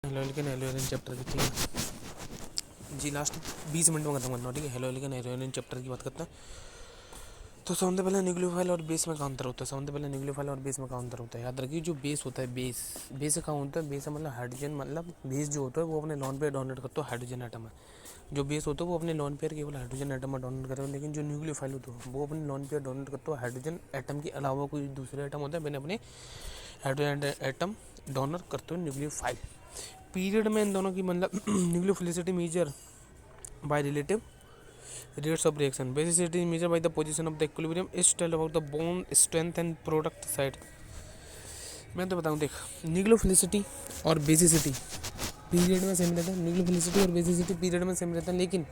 हेलोलिकन Halloween chapter की, ठीक है जी। लास्ट 20 मिनट में खत्म करना, ठीक है। हेलोलिकन हेलोइन चैप्टर की बात करते हैं। तो सबसे पहले न्यूक्लियोफाइल और बेस में क्या अंतर होता है। सबसे पहले न्यूक्लियोफाइल और बेस में क्या अंतर होता है, याद रखिए। जो बेस होता है, बेस क्या होता है। बेस मतलब हाइड्रोजन, मतलब बेस जो होता है वो अपने लॉन पेयर डोनेट करता है, हाइड्रोजन एटम है। जो बेस होता है वो अपने लॉन पेयर केवल हाइड्रोजन एटम में डोनेट करता है। लेकिन जो न्यूक्लियोफाइल होता है वो अपने लॉन पेयर डोनेट करता है हाइड्रोजन एटम के अलावा कोई दूसरे एटम होता है, मैंने अपने हाइड्रोजन एटम डोनर करते हो न्यूक्लियोफाइल। पीरियड में इन दोनों की मतलब nucleophilicity measure by relative rates of reaction. Basicity is measured by the position of the equilibrium. Is tell about the bond strength and product side. मैं तो बताऊँ, देख, न्यूक्लियोफिलिसिटी और बेसिसिटी पीरियड में सेम रहता है। न्यूक्लियोफिलिसिटी और बेसिसिटी पीरियड में सेम रहता है, लेकिन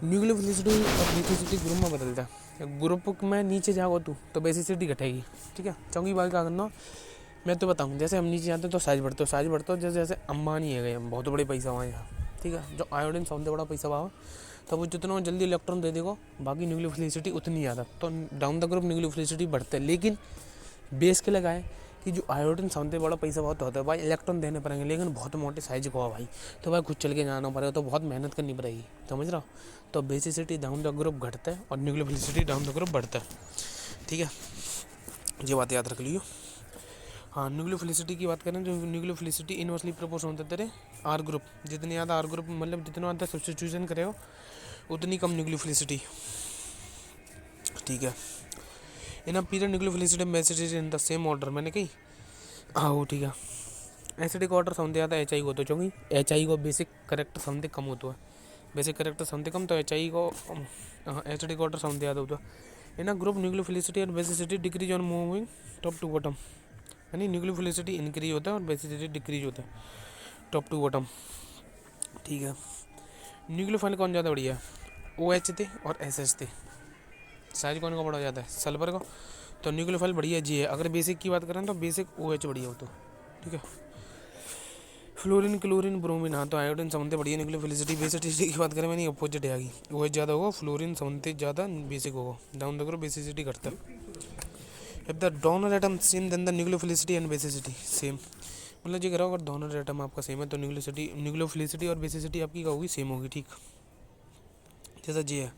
न्यूक्लियोफिलिसिटी और बेसिसिटी ग्रुप में बदलता है। ग्रुप में नीचे जाओ तू तो बेसिसिटी घटेगी, ठीक है। चौकी बात क्या करना, मैं तो बताऊँ, जैसे हम नीचे जाते हैं तो साइज बढ़ते हो जैसे जैसे अंबानी है गए, बहुत बड़े पैसा वहाँ यहाँ, ठीक है। जो आयोडीन सबसे बड़ा पैसा वहाँ, तो वो जितना जल्दी इलेक्ट्रॉन दे देगा, बाकी न्यूक्लियोफिलिसिटी उतनी ज़्यादा, तो डाउन द ग्रुप न्यूक्लियोफिलिसिटी बढ़ते हैं। लेकिन बेस के लगाए कि जो आयोडीन सबसे बड़ा पैसा बहुत होता है भाई, इलेक्ट्रॉन देने पड़ेंगे, लेकिन बहुत मोटे साइज का भाई, तो भाई खुद चल के जाना पड़ेगा, तो बहुत मेहनत करनी पड़ेगी, समझ रहा हो। तो बेसिसिटी डाउन द ग्रुप घटता है और न्यूक्लियोफिलिसिटी डाउन द ग्रुप बढ़ता है, ठीक है। ये बात याद रख लियो। हाँ, न्यूक्लियोफिलिसिटी की बात करें, जो न्यूक्लियोफिलिसिटी इनवर्सली प्रोपोर्शनल होता है तेरे आर ग्रुप। जितने ज़्यादा आर ग्रुप, मतलब जितना ज़्यादा सब्स्टिट्यूशन करेगा उतनी कम न्यूक्लियोफिलिसिटी, ठीक है। In period nucleophilicity basicity in the same order, मैंने कही हाँ, ठीक है। एसिडिक ऑर्डर समझते ज़्यादा एच आई को, तो क्योंकि एच आई को बेसिक करेक्टर समझते कम होता है, बेसिक करेक्टर समझते कम, तो एच आई को एसिडिक ऑर्डर समझते ज़्यादा होता है। इन ग्रुप न्यूक्लियोफिलिसिटी और basicity decrease on moving top to bottom, यानी न्यूक्लियोफिलिसिटी इंक्रीज होता है और बेसिसिटी डिक्रीज होता है टॉप टू बॉटम, ठीक है। न्यूक्लियोफाइल कौन ज़्यादा बढ़िया है, ओ एच थे और एस एच थे। साइज कौन का बड़ा हो जाता है, सल्फर का, तो न्यूक्लियोफाइल बढ़िया जी है। अगर बेसिक की बात करें तो बेसिक ओ एच बढ़िया होता है, ठीक है। फ्लोरीन क्लोरीन ब्रोमीन, हाँ, तो आयोडीन समझते बढ़िया न्यूक्लियोफिलिसिटी। बेसिसिटी की बात करें मैंने अपोजिट आएगी, ओ एच ज़्यादा होगा, फ्लोरीन समझते ज़्यादा, बेसिक होगा, डाउन द ग्रुप बेसिसिटी घटता है। If the donor atom same then the nucleophilicity and basicity same, मतलब जी करो, अगर डोनर एटम आपका सेम है तो न्यूक्लियोफिलिसिटी और बेसिसिटी आपकी क्या होगी, सेम होगी, ठीक। जैसा जी है,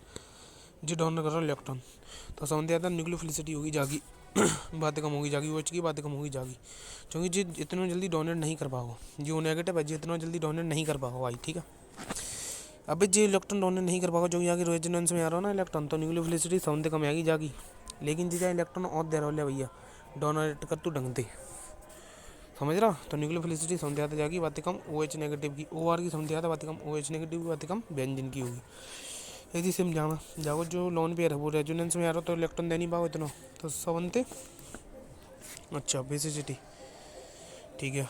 जी डोनर करो इलेक्ट्रॉन, तो समझते आता न्यूक्लियोफिलिसिटी होगी जागी बातें कम होगी जागी, वो की बातें कम होगी जागी, क्योंकि जी इतना जल्दी डोनेट नहीं कर पाओ, जो नेगेटिव है जी इतना जल्दी डोनेट नहीं कर पाओ भाई, ठीक है। अभी जी इलेक्ट्रॉन डोनेट नहीं कर पाओ, जो यहाँ की रेजोनेंस में आ रहा हो ना इलेक्ट्रॉन, तो न्यूक्लियोफिलिसिटी समझते कम आएगी जागी। लेकिन जी चाहे इलेक्ट्रॉन और दे रहा हो भैया, डोनेट कर तू ढंग से, समझ रहा, तो न्यूक्लियोफिलिसिटी समझ आता जाएगी, बातें कम। ओ एच नेगेटिव की, ओ आर की समझ आता बातें कम, ओ एच नेगेटिव की बातें कम, बेंजीन की होगी। यदि सेम जाना जाओ, जो लोन पेयर है वो रेजोनेंस में आ रहा तो इलेक्ट्रॉन दे नहीं पाओ इतना, तो समझते। अच्छा, बेसिसिटी, ठीक है,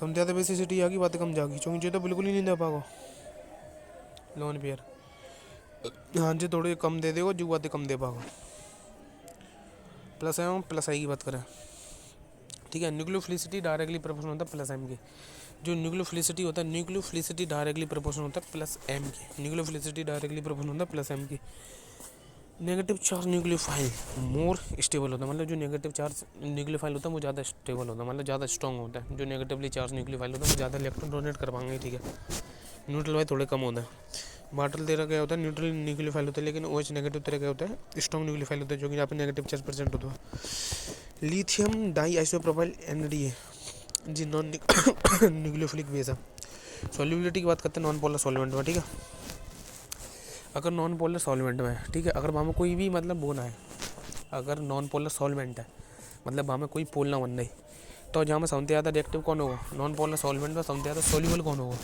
समझ आता बेसिसिटी आगी, बातें कम जागी, क्योंकि जो तो बिल्कुल ही नहीं दे पाओ लोन पेयर। हाँ जी, थोड़े कम दे देगा, जो बातें कम दे पाओ। प्लस एम प्लस आई की बात करें, ठीक है। न्यूक्लियोफिलिसिटी डायरेक्टली प्रोपोर्शनल होता है प्लस एम के। जो न्यूक्लियोफिलिसिटी होता है, न्यूक्लियोफिलिसिटी डायरेक्टली प्रोपोर्शनल होता है प्लस एम के। न्यूक्लियोफिलिसिटी डायरेक्टली प्रोपोर्शनल होता है प्लस एम की। Negative charge nucleophile more stable होता है, मतलब जो नेगेटिव चार्ज न्यूक्लियोफाइल होता है वो ज़्यादा स्टेबल होता है, मतलब ज़्यादा स्ट्रॉन्ग होता है। जो नेगेटिवली चार्ज न्यूक्लियोफाइल होता है वो ज़्यादा इलेक्ट्रॉन डोनेट कर पाएंगे, ठीक है। न्यूट्रल वाइज थोड़े कम होता है। वाटर तेरा क्या होता है, न्यूट्रल न्यूक्लियोफाइल होता है, लेकिन ओ एच नेगेटिव तेरा क्या होता है, स्ट्रॉन्ग न्यूक्लियोफाइल होता है, जो कि यहाँ पे नेगेटिव 4% होता है। लिथियम डाई आइसोप्रोपाइल एनडीए जी नॉन न्यूक्लियोफिलिक बेस है। सॉल्युबिलिटी की बात करते हैं नॉन पोलर सॉल्वेंट में, ठीक है। अगर नॉन पोलर सॉल्वेंट में है, ठीक है, अगर वहाँ में कोई भी मतलब वो ना है, अगर नॉन पोलर सॉल्वेंट है मतलब वहाँ में कोई पोल ना बन रही, तो जहाँ में समझते ज़्यादा रिएक्टिव कौन होगा, नॉन पोलर सॉल्वेंट में समझते ज़्यादा सोल्यूबल कौन होगा,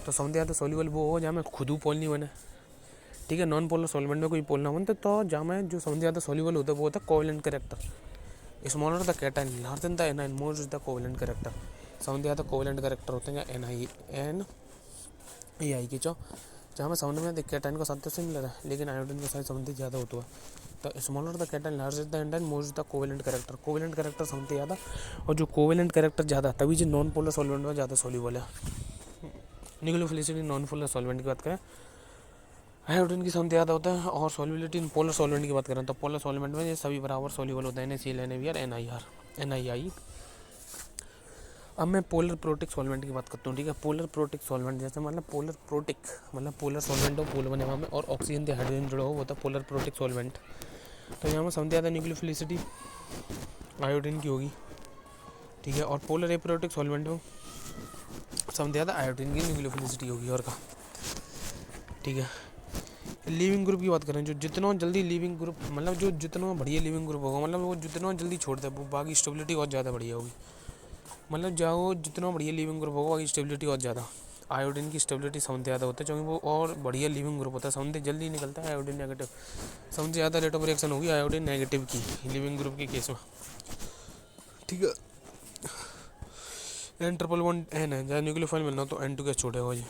तो समझते ज़्यादा सोल्यूबल वो होगा जहाँ में खुद पोल नहीं बने, ठीक है। नॉन पोलर सॉल्वेंट में कोई पोल ना बनते, तो जहाँ में जो समझते ज़्यादा सोल्यूबल होता है वो होता है covalent character. Smaller the cation larger the A9 more is the covalent character. समझ आता कोवेलेंट कैरेक्टर होते हैं एन आई की, जहाँ में साउंड में कैटाइन का साथ तो सिमिलर है, लेकिन आयोडीन का साइज समझते ज़्यादा होता है। तो smaller the cation larger the A9 more is the covalent character. Covalent character समझते ज़्यादा, और जो कोवेलेंट कैरेक्टर ज़्यादा तभी जो नॉन पोलर सॉल्वेंट में ज़्यादा सोल्यूबल है। न्यूक्लियोफिलिसिटी नॉन पोलर सॉल्वेंट की बात करें, आयोडीन की समझते ज़्यादा होता है, और सॉल्युबिलिटी इन पोलर सॉल्वेंट की बात करें तो पोलर सॉल्वेंट में ये सभी बराबर सॉल्यूबल होता है, NaCl NaBr NiR NiI। अब मैं पोलर प्रोटिक सॉल्वेंट की बात करता हूँ, ठीक है। पोलर प्रोटिक सॉल्वेंट जैसे मतलब पोलर प्रोटिक मतलब पोलर सॉल्वेंट हो, पोल बने वहाँ में, और ऑक्सीजन से हाइड्रोजन जुड़ा हो, वो होता है पोलर प्रोटिक सॉल्वेंट। तो यहाँ में समझ आता है न्यूक्लियोफिलिसिटी आयोडीन की होगी, ठीक है। और पोलर एप्रोटिक सॉल्वेंट हो, समझ आता है आयोडीन की न्यूक्लियोफिलिसिटी होगी, और का, ठीक है। लीविंग ग्रुप की बात करें, जो जितना जल्दी लीविंग ग्रुप मतलब जो जितना बढ़िया लीविंग ग्रुप होगा, मतलब वो जितना जल्दी छोड़ता है वो बाकी स्टेबिलिटी बहुत ज़्यादा बढ़िया होगी। मतलब जाओ जितना बढ़िया लीविंग ग्रुप होगा बाकी स्टेबिलिटी बहुत ज़्यादा। आयोडीन की स्टेबिलिटी साउंड ज़्यादा होता है क्योंकि वो और बढ़िया लीविंग ग्रुप होता है, साउंड जल्दी निकलता है। आयोडीन नेगेटिव, साउंड ज़्यादा रेट ऑफ रिएक्शन होगी आयोडीन नेगेटिव की लीविंग ग्रुप के केस में, ठीक है। N111 है, जहाँ न्यूक्लियोफाइल मिलना हो तो N2 के छोड़ेगा जी।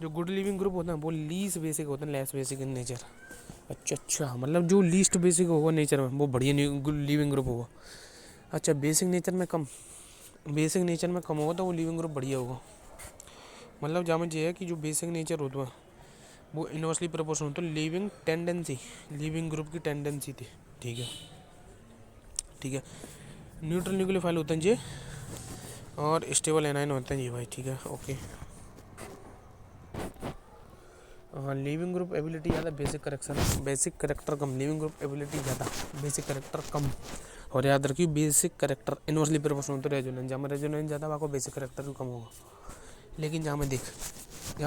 जो गुड लिविंग ग्रुप होता है वो लीस्ट बेसिक होता है, लेस बेसिक इन नेचर। अच्छा, मतलब जो लीस्ट बेसिक होगा नेचर में वो बढ़िया लिविंग ग्रुप होगा। अच्छा, बेसिक नेचर में कम होगा तो वो लिविंग ग्रुप बढ़िया होगा। मतलब जहाँ में ये है कि जो बेसिक नेचर होता है वो इनवर्सली प्रोपोर्शनल होता है लिविंग टेंडेंसी, लिविंग ग्रुप की टेंडेंसी थी, ठीक है, ठीक है। न्यूट्रल न्यूक्लियोफाइल होते हैं ये, और स्टेबल एनाइन होते हैं ये भाई, ठीक है, ओके। हाँ, लिविंग ग्रुप एबिलिटी ज़्यादा, बेसिक करेक्टर कम। लिविंग ग्रुप एबिलिटी ज़्यादा, बेसिक करेक्टर कम। और याद रखिए बेसिक करेक्टर इनवर्सली प्रोपोर्शनल तो रेजोनेंस, जहाँ में रेजोनेंस ज़्यादा वहाँ को बेसिक करेक्टर भी कम होगा। लेकिन जहाँ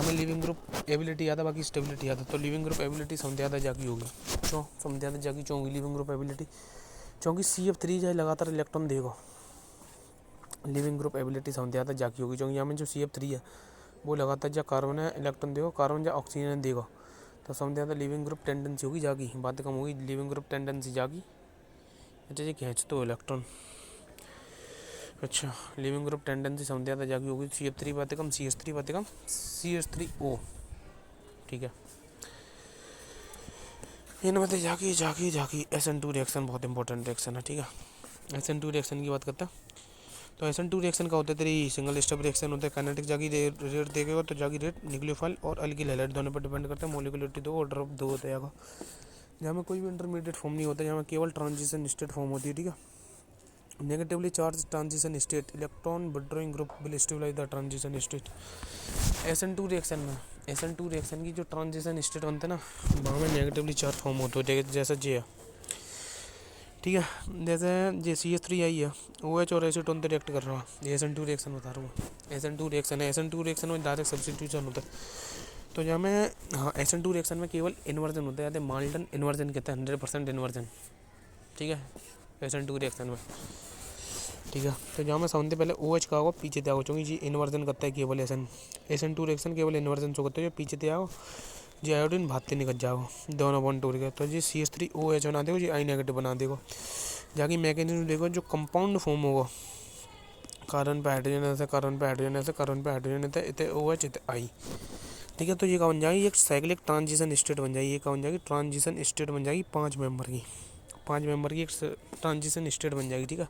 में लिविंग ग्रुप एबिलिटी ज़्यादा बाकी स्टेबिलिटी ज़्यादा, तो लिविंग ग्रुप एबिलिटी समझ ज़्यादा जागी होगी। क्यों समझ ज़्यादा जागी क्यों होगी लिविंग ग्रुप एबिलिटी? क्योंकि CF3 जाए लगातार इलेक्ट्रॉन देगा, लिविंग ग्रुप एबिलिटी समझ ज़्यादा जागी होगी। क्योंकि यहाँ में जो CF3 है वो लगातार जहाँ कार्बन है इलेक्ट्रॉन देगा, कार्बन जहाँ ऑक्सीजन देगा, तो समझ ज़्यादा लिविंग ग्रुप टेंडेंसी होगी जागी, बात कम होगी, लिविंग ग्रुप टेंडेंसी जागी। अच्छा जी, खींच तो इलेक्ट्रॉन, अच्छा लिविंग ग्रुप टेंडेंसी समझ ज़्यादा जागी होगी। CF3 बातें कम, CH3 बातें कम, CH3O, ठीक है। इन बातें जागी SN2 रिएक्शन बहुत इंपॉर्टेंट रिएक्शन है, ठीक है। SN2 रिएक्शन की बात करते हैं तो SN2 रिएक्शन का होता है तेरी सिंगल स्टेप रिएक्शन होता है। काइनेटिक जागी रेट देखेगा तो जागी रेट न्यूक्लियोफाइल और अल्किल हैलाइड दोनों पर डिपेंड करता है। मोलिकुलरिटी 2 और ड्रॉप 2 होता है। जहाँ में कोई भी इंटरमीडिएट फॉर्म नहीं होता, जहाँ में केवल ट्रांजिशन स्टेट फॉर्म होती है, ठीक है। Negatively charge transition state, electron withdrawing group will stabilise the transition state. SN2 reaction में SN2 रिएक्शन की जो ट्रांजिशन स्टेट बनते हैं ना, वहाँ में नेगेटिवली चार्ज फॉर्म होते हैं, जैसा जे है, ठीक है। जैसे जे CH3 आई है, OH और एसीटोन से रिएक्ट कर रहा है, ये SN2 रिएक्शन बता रहा हूँ। SN2 रिएक्शन है, SN2 रिएक्शन में डायरेक्ट सब्स्टिट्यूशन होता है। तो जहाँ में हाँ SN2 रिएक्शन में केवल इन्वर्जन होता है, माल्टन इन्वर्जन कहते हैं, 100% इन्वर्जन, ठीक है, SN2 रिएक्शन में, ठीक है। तो जहाँ में साउंड पहले OH का होगा पीछे ते आओ, क्योंकि जी इन्वर्जन करता है केवल SN2 रिएक्शन केवल इन्वर्जन से करते हैं, पीछे ते आओ जी आयोडीन भागते निकल जाओ, दोनों बॉन्ड टूट गए, तो जी CH3OH बना देगा, जी I नेगेटिव बना देगा। जाके मैकेनिज्म देखो, जो कंपाउंड फॉर्म होगा, कार्बन पे हाइड्रोजन ऐसे, कार्बन पे हाइड्रोजन ऐसे, कार्बन पे हाइड्रोजन ऐसे, इतने OH इतने I, ठीक है। तो ये क्या बन जाएगी, एक साइक्लिक ट्रांजिशन स्टेट बन जाएगी। ये क्या बन जाएगी, ट्रांजिशन स्टेट बन जाएगी, 5 मेंबर की एक ट्रांजिशन स्टेट बन जाएगी, ठीक है।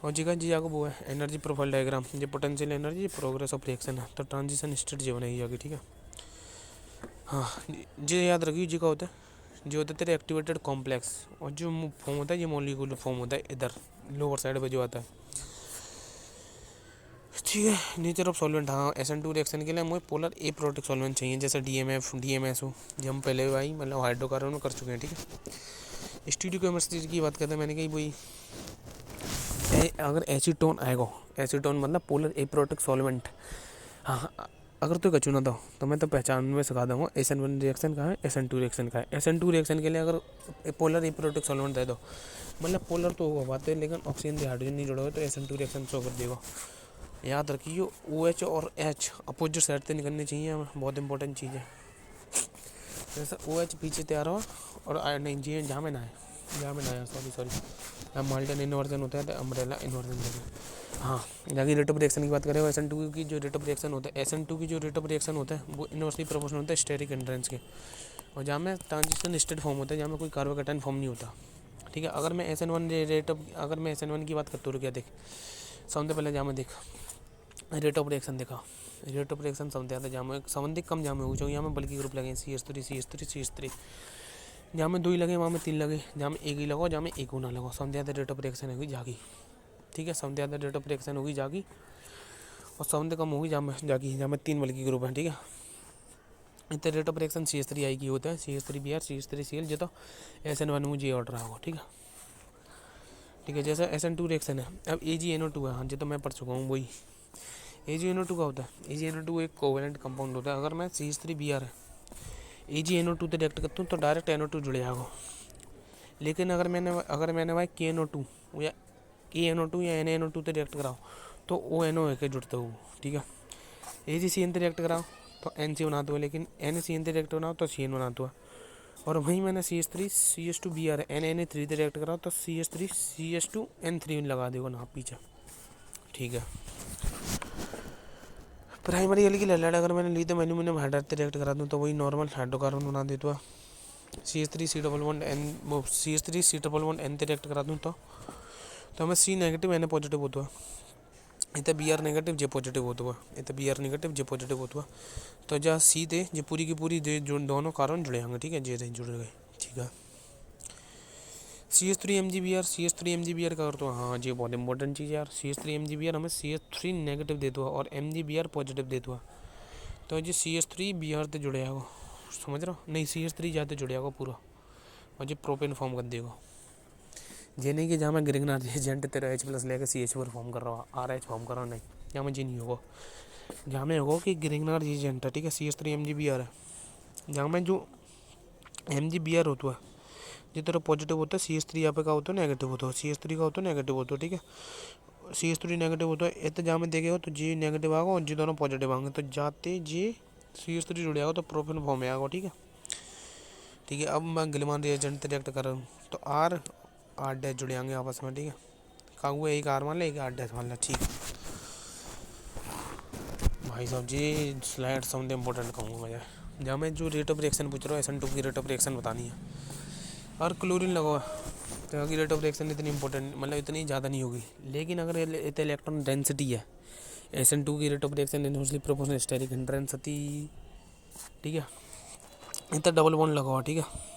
और जी का जी आपको वो है एनर्जी प्रोफाइल डायग्राम, ये potential energy, progress of reaction है, तो ट्रांजिशन स्टेट ये बनाई जाएगी, ठीक है। हाँ जी याद रखिए, जी का होता है जो होता है तेरे एक्टिवेटेड कॉम्प्लेक्स, और जो फॉर्म होता है ये मॉलिक्यूलर फॉर्म होता है इधर लोअर साइड पे जो आता है, ठीक है। नेचर ऑफ सॉल्वेंट, हाँ SN2 रिएक्शन के लिए हमें पोलर एप्रोटिक सॉल्वेंट चाहिए, जैसे DMF DMSO, जो हम पहले भाई मतलब हाइड्रोकार्बन में कर चुके हैं, ठीक है। स्टीरियो केमिस्ट्री की बात करते हैं, मैंने कही वही अगर एसीटोन आएगा, एसीटोन मतलब पोलर एप्रोटिक सॉल्वेंट, हाँ अगर तो कचू ना दो तो मैं तो पहचान में सिखा दूँगा SN1 रिएक्शन का है, SN2 रिएक्शन का है। SN2 रिएक्शन के लिए अगर पोलर एप्रोटिक सॉल्वेंट दे दो, मतलब पोलर तो होगा बात है, लेकिन ऑक्सीजन से हाइड्रोजन नहीं जुड़ा हुआ, तो SN2 रिएक्शन शो कर देगा। याद रखिए OH और H अपोजिट साइड से निकलनी चाहिए, बहुत इंपॉर्टेंट चीज़ है। जैसे OH पीछे तैयार हो और नहीं जी जहाँ में ना है सॉरी अब माल्टन इन्वर्जन होता है तो अम्ब्रेला इन्वर्जन होता है। हाँ जाके रेट ऑफ रिएक्शन की बात करें, SN2 की जो रेट ऑफ रिएक्शन होता है, SN2 की जो रेट ऑफ रिएक्शन होता है वो इनवर्सली प्रोपोर्शनल होता है स्टेरिक एंट्रेंस के, और जहाँ में ट्रांजिशन स्टेट फॉर्म होता है, जहाँ में कोई कार्बोकैटायन फॉर्म नहीं होता, ठीक है। अगर मैं SN1 की बात करता हूँ, क्या देख सबसे पहले जहाँ में देख रेट ऑफ रिएक्शन देखा, रेट ऑफ रिएक्शन समझते आता है, जहाँ में संबंधित कम जहाँ में हुई, क्योंकि यहाँ में बल्कि ग्रुप लगे CH3 जहाँ में 2 ही लगे वहाँ में 3 लगे, जहाँ में 1 ही लगा जहाँ में 1 ना लगा, समझ आता है रेट ऑफ रिएक्शन है जागी, ठीक है। सबसे ज़्यादा रेट ऑफ रिएक्शन होगी जागी और सबसे कम होगी जहाँ 3 बल्कि ग्रुप है, ठीक है। इतने रेट ऑफ रिएक्शन CH3 की होता है, CH3Br CH3Cl जो तो SN1 में जी ऑर्डर होगा, ठीक है। ठीक है, जैसा SN2 रिएक्शन है। अब AgNO2 है, हाँ जी तो मैं पढ़ चुका हूँ वही। AgNO2 का होता है, AgNO2 एक कोवेलेंट कंपाउंड होता है। अगर मैं CH3Br है AgNO2 से रिएक्ट करता हूँ तो डायरेक्ट NO2 जुड़ जाएगा। लेकिन अगर मैंने भाई KNO2 या KNO2 या NaNO2 से रिएक्ट कराओ तो ONO के जुड़ते हो, ठीक है। AgCN से रिएक्ट कराओ तो NC बनाते हो, लेकिन NaCN से रिएक्ट बनाओ तो CN बनाते हो। और वहीं मैंने CH3CH2Br NNA3 से रिएक्ट कराओ तो CH3CH2N3 लगा देगा ना पीछे, ठीक है। प्राइमरी एल्किल हैलाइड अगर मैंने ली तो एल्यूमिनियम हाइड्राइड से रिएक्ट करा दूँ तो वही नॉर्मल हाइड्रोकार्बन बना देता है। CH3C11N CH3C11N से रिएक्ट करा दूँ तो हमें C नेगेटिव Na पॉजिटिव होता है। इतना Br नेगेटिव J पॉजिटिव होता है, इतना Br नेगेटिव J पॉजिटिव होता है। तो जहाँ C थे जो पूरी की पूरी जो दोनों कार्बन जुड़े होंगे, ठीक है, J से जुड़ गए, ठीक है। CH3MgBr का करते हो, हाँ जी बहुत इंपॉर्टेंट चीज़ है यार। CH3MgBr हमें CH3 नेगेटिव देता है और MgBr पॉजिटिव देता है। तो जी CH3Br से जुड़े आएगा, समझ रहे हो? नहीं, CH3 जाते जुड़े आएगा पूरा और जी प्रोपेन फॉर्म कर देगा। ये नहीं कि जहाँ मैं ग्रिग्नार एजेंट तेरा H+ लेकर CH4 फॉर्म कर रहा हूँ, RH फॉर्म कर रहा हूँ, नहीं, यहाँ में जी नहीं होगा। जहाँ में होगा कि ग्रिग्नार एजेंट है, ठीक है, CH3MgBr है। जहाँ में जो MgBr होता है जो तेरा पॉजिटिव होता है, CH3 यहाँ पे का होता है नेगेटिव होता है, CH3 का होता है नेगेटिव होता है, ठीक है। CH3 नेगेटिव होता है, इतना जहाँ में देखेगा तो जी नेगेटिव आएगा और जी दोनों पॉजिटिव आएंगे। तो जाते जी CH3 जुड़ जाएगा तो प्रोपेन फॉर्म में आएगा, ठीक है। ठीक है, अब मैं गिलमान रिएजेंट रिएक्ट कर रहा हूँ तो R जुड़े आएंगे आपस में, ठीक है। कागू एक R मान ले, एक R' मान ले, ठीक है। भाई साहब जी स्लाइड समझे इंपॉर्टेंट कहूँगा मैं, जहाँ मैं जो रेट ऑफ रिएक्शन पूछ रहा हूँ SN2 की रेट ऑफ रिएक्शन बतानी है। और क्लोरीन लगा हुआ तो की रेट ऑफ रिएक्शन इतनी इंपॉर्टेंट मतलब इतनी ज़्यादा नहीं होगी। लेकिन अगर इतने इलेक्ट्रॉन डेंसिटी है, SN2 की rate of reaction inversely proportional steric intensity, ठीक है। इतना डबल बॉन्ड लगा हुआ, ठीक है।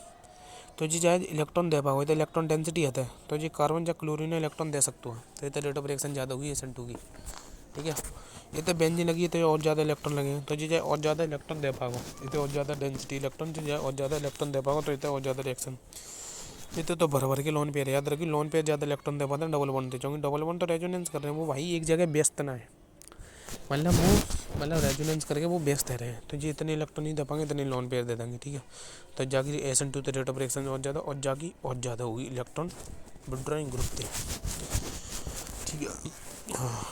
तो जी चाहे इलेक्ट्रॉन दे पाओगे तो इलेक्ट्रॉन डेंसिटी आता है तो जी कार्बन या क्लोरीन इलेक्ट्रॉन दे सकते हो, तो इतना रेट ऑफ रिएक्शन ज़्यादा होगी SN2 की, ठीक है। ये तो बेंजीन लगी तो और ज़्यादा इलेक्ट्रॉन लगे तो जी चाहे और ज़्यादा इलेक्ट्रॉन दे पाओगे, इतने और ज़्यादा डेंसिटी इलेक्ट्रॉन जो और ज़्यादा इलेक्ट्रॉन दे पाओगे तो इतना और ज़्यादा रिएक्शन। इतने तो भर के लोन पेयर याद रखिए, लोन पेयर ज़्यादा इलेक्ट्रॉन दे पाते हैं डबल बॉन्ड थे, क्योंकि डबल बॉन्ड तो रेजोनेंस कर रहे हैं वो भाई एक जगह व्यस्त ना है, मतलब रेजोनेंस करके वो व्यस्त रहे हैं। तो जी इतने इलेक्ट्रॉन नहीं दे पाएंगे, इतने लोन पेयर दे देंगे, ठीक है। तो जाके SN2 तो रेट ऑफ रिएक्शन और ज़्यादा होगी इलेक्ट्रॉन विड्रॉइंग ग्रुप थे, ठीक है। हाँ,